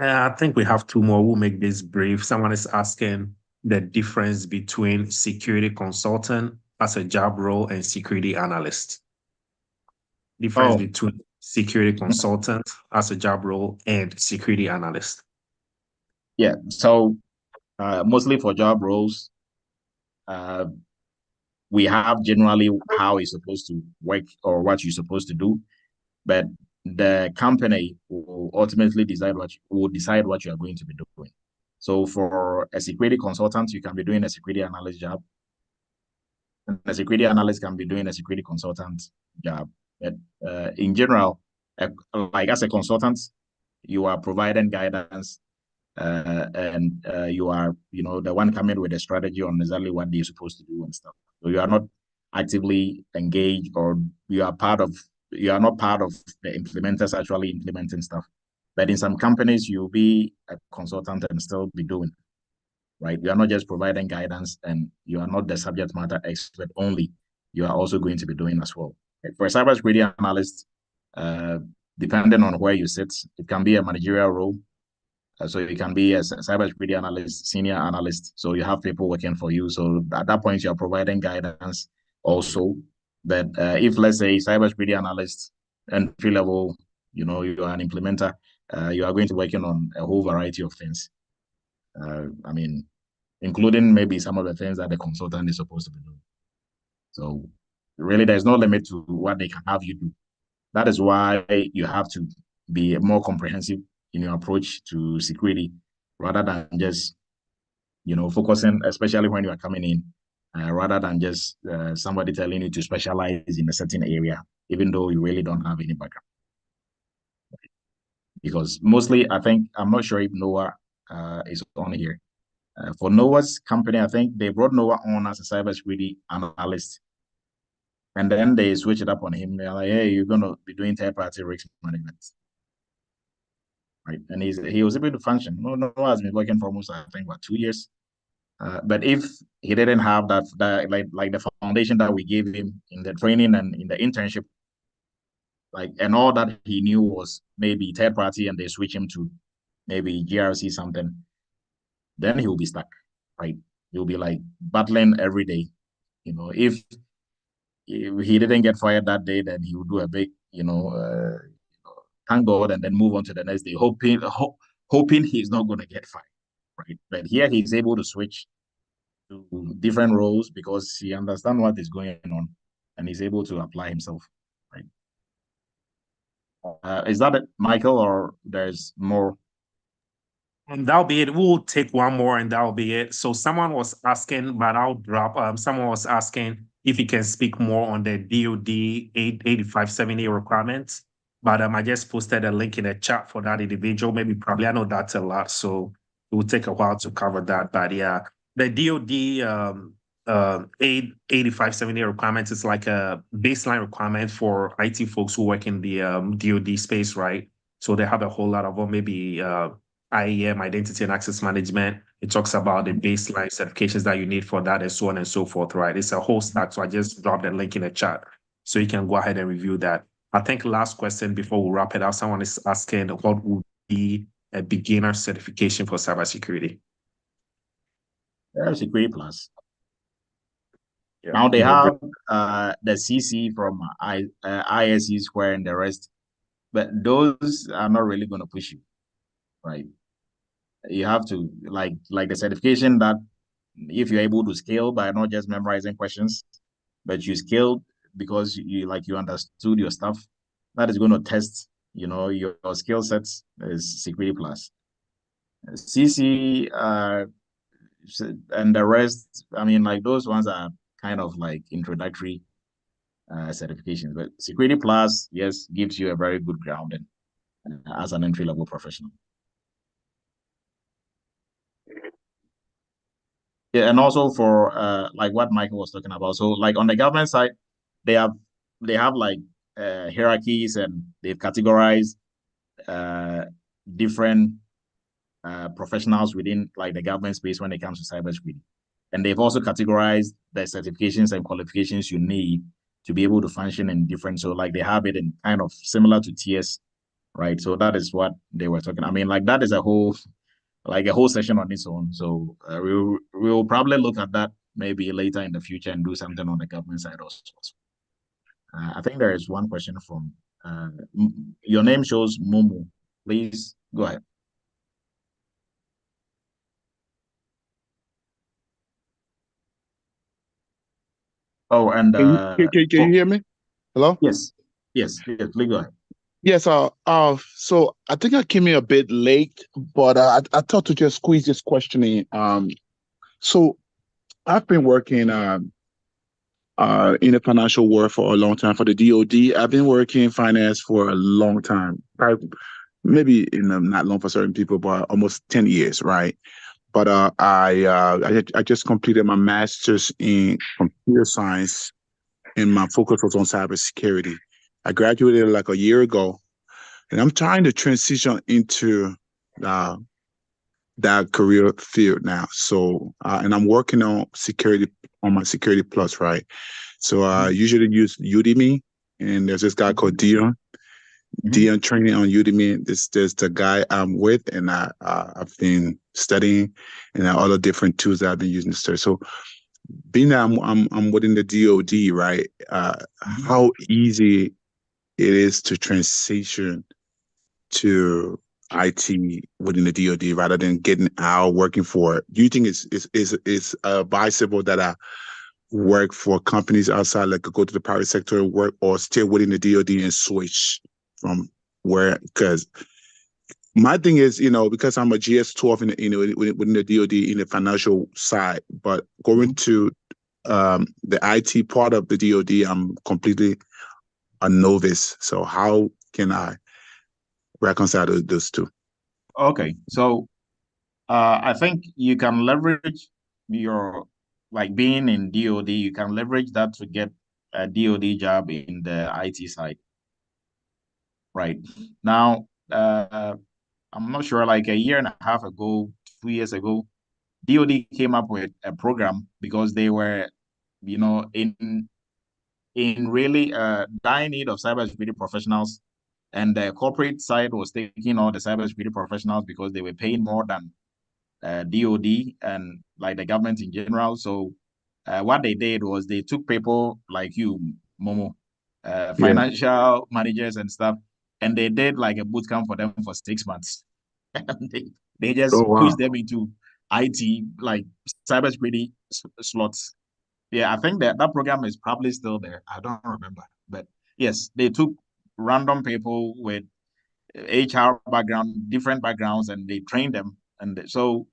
[SPEAKER 2] I think we have two more. We'll make this brief. Someone is asking the difference between security consultant as a job role and security analyst. Difference
[SPEAKER 1] Oh,
[SPEAKER 2] between security consultant as a job role and security analyst.
[SPEAKER 1] yeah. So mostly for job roles, uh, we have generally how it's supposed to work or what you're supposed to do, but the company will ultimately decide what you are going to be doing. So for a security consultant, you can be doing a security analyst job, and a security analyst can be doing a security consultant job. But in general, like as a consultant, you are providing guidance, and you are, the one coming with a strategy on exactly what they're supposed to do and stuff. So you are not actively engaged, or you are not part of the implementers actually implementing stuff. But in some companies, you'll be a consultant and still be doing, right? You are not just providing guidance, and you are not the subject matter expert only. You are also going to be doing as well. For a cybersecurity analyst, uh, depending on where you sit, it can be a managerial role, so you can be a cybersecurity analyst, senior analyst. So you have people working for you. So at that point, you are providing guidance also. But if let's say cybersecurity analyst entry level, you are an implementer, you are going to be working on a whole variety of things. I mean, including maybe some of the things that the consultant is supposed to be doing. So really, there's no limit to what they can have you do. That is why you have to be more comprehensive in your approach to security rather than just, focusing, especially when you are coming in, rather than just somebody telling you to specialize in a certain area, even though you really don't have any background. Because mostly, I think, I'm not sure if Noah is on here. For Noah's company, I think they brought Noah on as a cybersecurity analyst. And then they switch it up on him. They're like, hey, you're going to be doing third-party risk management. Right? And he was able to function. Noah has been working for almost, I think, 2 years. But if he didn't have that like the foundation that we gave him in the training and in the internship, and all that he knew was maybe third party, and they switch him to maybe GRC something, then he will be stuck, right? He'll be like battling every day. If he didn't get fired that day, then he would do a big, thank God, and then move on to the next day, hoping he's not going to get fired, right? But here he's able to switch to different roles because he understands what is going on and he's able to apply himself, right? Is that it, Michael, or there's more?
[SPEAKER 2] And that'll be it. We'll take one more and that'll be it. So someone was asking, but I'll drop. Someone was asking if you can speak more on the DoD 8570 requirements. But I just posted a link in the chat for that individual. Maybe probably I know that's a lot, so it will take a while to cover that. But yeah, the DoD 8570 requirements is like a baseline requirement for IT folks who work in the DoD space, right? So they have a whole lot of them, maybe IAM, identity and access management. It talks about the baseline certifications that you need for that and so on and so forth, right? It's a whole stack. So I just dropped a link in the chat so you can go ahead and review that. I think last question before we wrap it up, someone is asking what would be a beginner certification for cybersecurity?
[SPEAKER 1] Security Plus.
[SPEAKER 2] Yeah.
[SPEAKER 1] Now they have the CC from ISC Square and the rest, but those are not really going to push you, right? You have to like the certification that if you're able to scale by not just memorizing questions, but you scaled because you understood your stuff, that is going to test, your skill sets is Security Plus. CC and the rest, I mean, like those ones are kind of like introductory certifications, but Security Plus, yes, gives you a very good grounding as an entry-level professional. Yeah, and also for like what Michael was talking about. So like on the government side, they have like hierarchies, and they've categorized different professionals within like the government space when it comes to cybersecurity. And they've also categorized the certifications and qualifications you need to be able to function in different. So like they have it in kind of similar to TS, right? So that is what they were talking. I mean, like that is a whole session on its own. So we'll probably look at that maybe later in the future and do something on the government side also. I think there is one question from your name shows Mumu. Please go ahead. Oh, and
[SPEAKER 3] can you hear me? Hello?
[SPEAKER 1] Yes, please go ahead.
[SPEAKER 3] Yes, so I think I came in a bit late, but I thought to just squeeze this question in. So I've been working in the financial world for a long time for the DoD. I've been working in finance for a long time, maybe not long for certain people, but almost 10 years, right? But I just completed my master's in computer science, and my focus was on cybersecurity. I graduated like a year ago, and I'm trying to transition into that career field now. So, and I'm working on my Security Plus, right? So I usually use Udemy, and there's this guy called Dion. Dion training on Udemy. There's the guy I'm with, and I've been studying, and other different tools that I've been using to study. So, being that I'm within the DoD, right? How easy it is to transition to IT within the DoD rather than getting out working for it. Do you think it's advisable that I work for companies outside, like go to the private sector and work, or stay within the DoD and switch from where? Because my thing is, because I'm a GS-12 within the DoD in the financial side, but going to the IT part of the DoD, I'm completely a novice. So how can I reconcile those two?
[SPEAKER 1] Okay, so I think you can leverage your being in DoD. You can leverage that to get a DoD job in the IT side. Right now, I'm not sure. Like a year and a half ago, 2 years ago, DoD came up with a program because they were, in really dire need of cybersecurity professionals, and the corporate side was taking all the cybersecurity professionals because they were paying more than DoD and like the government in general. So what they did was they took people like you, Momo, financial managers and stuff, and they did like a boot camp for them for 6 months. they just pushed them into IT, like cybersecurity slots. Yeah, I think that program is probably still there. I don't remember, but yes, they took random people with HR background, different backgrounds, and they trained them And so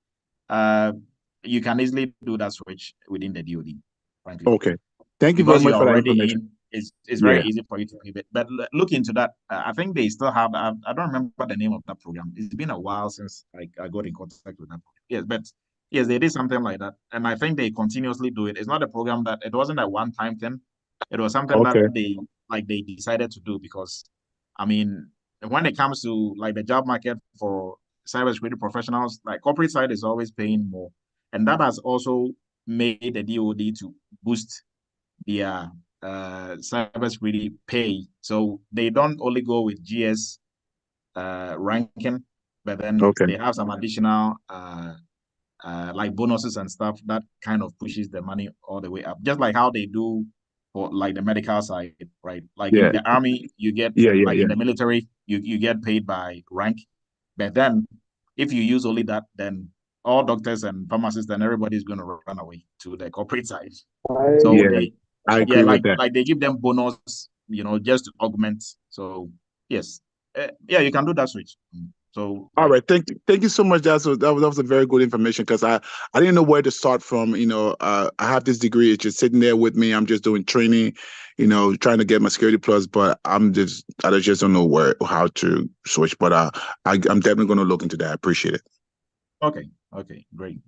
[SPEAKER 1] you can easily do that switch within the DoD, frankly.
[SPEAKER 3] Okay. Thank you very
[SPEAKER 1] Because
[SPEAKER 3] much
[SPEAKER 1] you're
[SPEAKER 3] for that
[SPEAKER 1] already
[SPEAKER 3] information.
[SPEAKER 1] in, it's very
[SPEAKER 3] Yeah.
[SPEAKER 1] easy for you to pivot. But look into that. I think they still have, I don't remember the name of that program. It's been a while since I got in contact with them. Yes, but yes, they did something like that. And I think they continuously do it. It's not a program that, it wasn't a one-time thing. It was something that
[SPEAKER 3] Okay.
[SPEAKER 1] they decided to do because, I mean, when it comes to like the job market for cybersecurity professionals, like corporate side is always paying more. And that has also made the DoD to boost their cybersecurity pay. So they don't only go with GS ranking, but then
[SPEAKER 3] Okay.
[SPEAKER 1] they have some additional like bonuses and stuff that kind of pushes the money all the way up. Just like how they do for like the medical side, right? Like in
[SPEAKER 3] Yeah.
[SPEAKER 1] the army, you get
[SPEAKER 3] Yeah.
[SPEAKER 1] like in
[SPEAKER 3] Yeah.
[SPEAKER 1] the military, you get paid by rank. But then if you use only that, then all doctors and pharmacists and everybody is going to run away to the corporate side. So
[SPEAKER 3] Yeah.
[SPEAKER 1] they,
[SPEAKER 3] I
[SPEAKER 1] yeah,
[SPEAKER 3] agree with that.
[SPEAKER 1] like they give them bonus, just to augment. So yes, yeah, you can do that switch. So
[SPEAKER 3] All
[SPEAKER 1] like,
[SPEAKER 3] right, thank you so much. That was a very good information because I didn't know where to start from. I have this degree, it's just sitting there with me. I'm just doing training, trying to get my security plus, but I just don't know how to switch. But I'm definitely going to look into that. I appreciate it.
[SPEAKER 1] okay, great.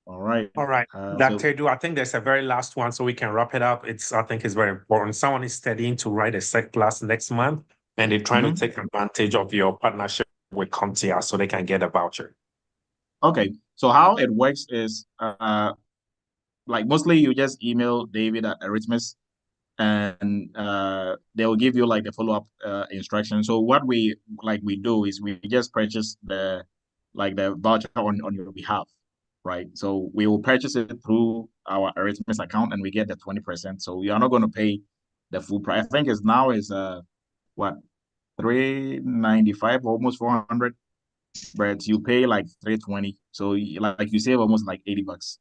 [SPEAKER 1] All right.
[SPEAKER 2] All right.
[SPEAKER 1] So
[SPEAKER 2] Dr. Edu, I think there's a very last one so we can wrap it up. I think it's very important. Someone is studying to write a SEC class next month, and they're trying to take advantage of your partnership with CompTIA so they can get a voucher.
[SPEAKER 1] okay, so how it works is like mostly you just email David at Eretmis, and they will give you like the follow-up instructions. So what we do is we just purchase the voucher on your behalf, right? So we will purchase it through our Eretmis account and we get the 20%. So you are not going to pay the full price. I think it's now is what, 395, almost 400, but you pay like 320. So like you save almost like $80.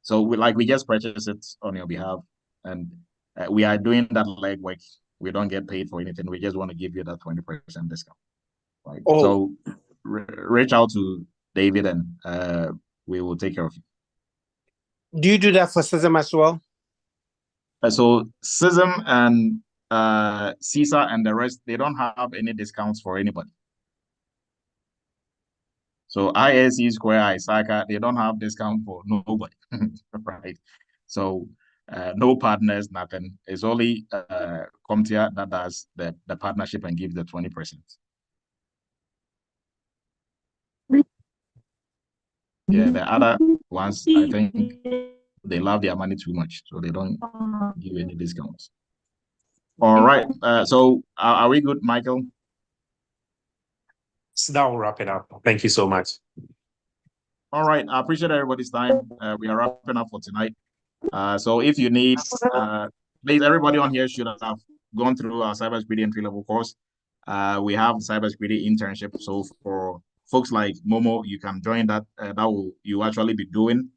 [SPEAKER 1] So we just purchase it on your behalf, and we are doing that legwork. We don't get paid for anything. We just want to give you that 20% discount, right?
[SPEAKER 2] Oh.
[SPEAKER 1] So reach out to David, and we will take care of you.
[SPEAKER 4] Do you do that for CISM as well?
[SPEAKER 1] So CISM and CISA and the rest, they don't have any discounts for anybody. So ISC Square, ISACA, they don't have discount for nobody, right? So no partners, nothing. It's only CompTIA that does the partnership and gives the 20%. Yeah, the other ones, I think they love their money too much, so they don't give any discounts. All right. So are we good, Michael?
[SPEAKER 2] So that will wrap it up. Thank you so much.
[SPEAKER 1] All right. I appreciate everybody's time. We are wrapping up for tonight. So if you need, please, everybody on here should have gone through our cybersecurity entry-level course. We have cybersecurity internship. So for folks like Momo, you can join that. You actually be doing.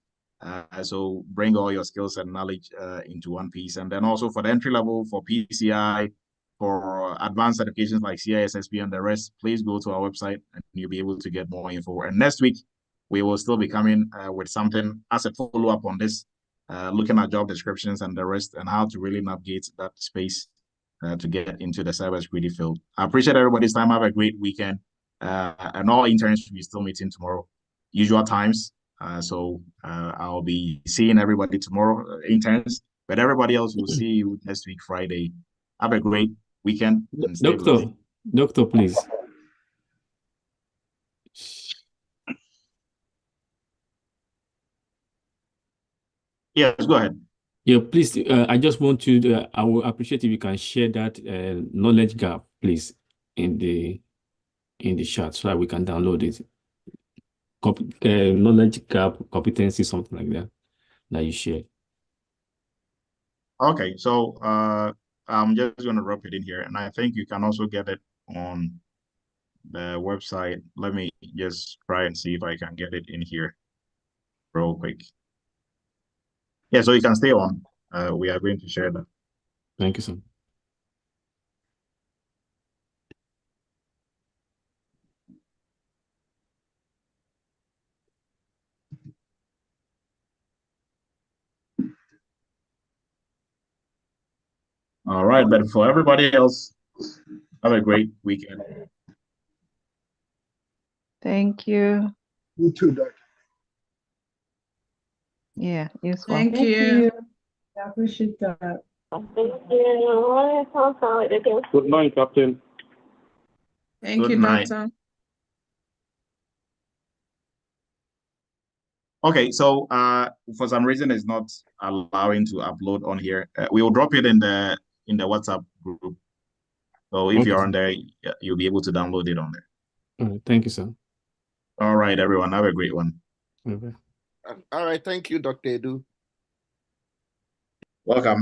[SPEAKER 1] So bring all your skills and knowledge into one piece. And then also for the entry level, for PCI, for advanced certifications like CISSP and the rest, please go to our website and you'll be able to get more info. And next week, we will still be coming with something as a follow-up on this, looking at job descriptions and the rest and how to really navigate that space to get into the cybersecurity field. I appreciate everybody's time. Have a great weekend. And all interns will be still meeting tomorrow, usual times. So I'll be seeing everybody tomorrow, interns, but everybody else will see you next week, Friday. Have a great weekend and stay blessed.
[SPEAKER 5] Doctor, please.
[SPEAKER 1] Yes, go ahead.
[SPEAKER 5] Yeah, please. I just want to. I will appreciate if you can share that knowledge gap, please, in the chat so that we can download it. Knowledge gap, competency, something like that you share.
[SPEAKER 1] Okay, so I'm just going to drop it in here, and I think you can also get it on the website. Let me just try and see if I can get it in here real quick. Yeah, so you can stay on. We are going to share that.
[SPEAKER 5] Thank you, sir.
[SPEAKER 1] All right, but for everybody else, have a great weekend.
[SPEAKER 6] Thank you.
[SPEAKER 7] You too, Doctor.
[SPEAKER 6] Yeah, yes, well.
[SPEAKER 8] Thank you.
[SPEAKER 9] I appreciate that.
[SPEAKER 2] Good night, Captain.
[SPEAKER 8] Thank
[SPEAKER 1] Good
[SPEAKER 8] you,
[SPEAKER 1] night.
[SPEAKER 8] Doctor.
[SPEAKER 1] Okay, so for some reason it's not allowing to upload on here. We will drop it in the WhatsApp group. So if
[SPEAKER 5] Okay.
[SPEAKER 1] you're on there, you'll be able to download it on there.
[SPEAKER 5] All right. Thank you, sir.
[SPEAKER 1] All right, everyone, have a great one.
[SPEAKER 5] Bye-bye.
[SPEAKER 7] All right. Thank you, Dr. Edu.
[SPEAKER 1] Welcome.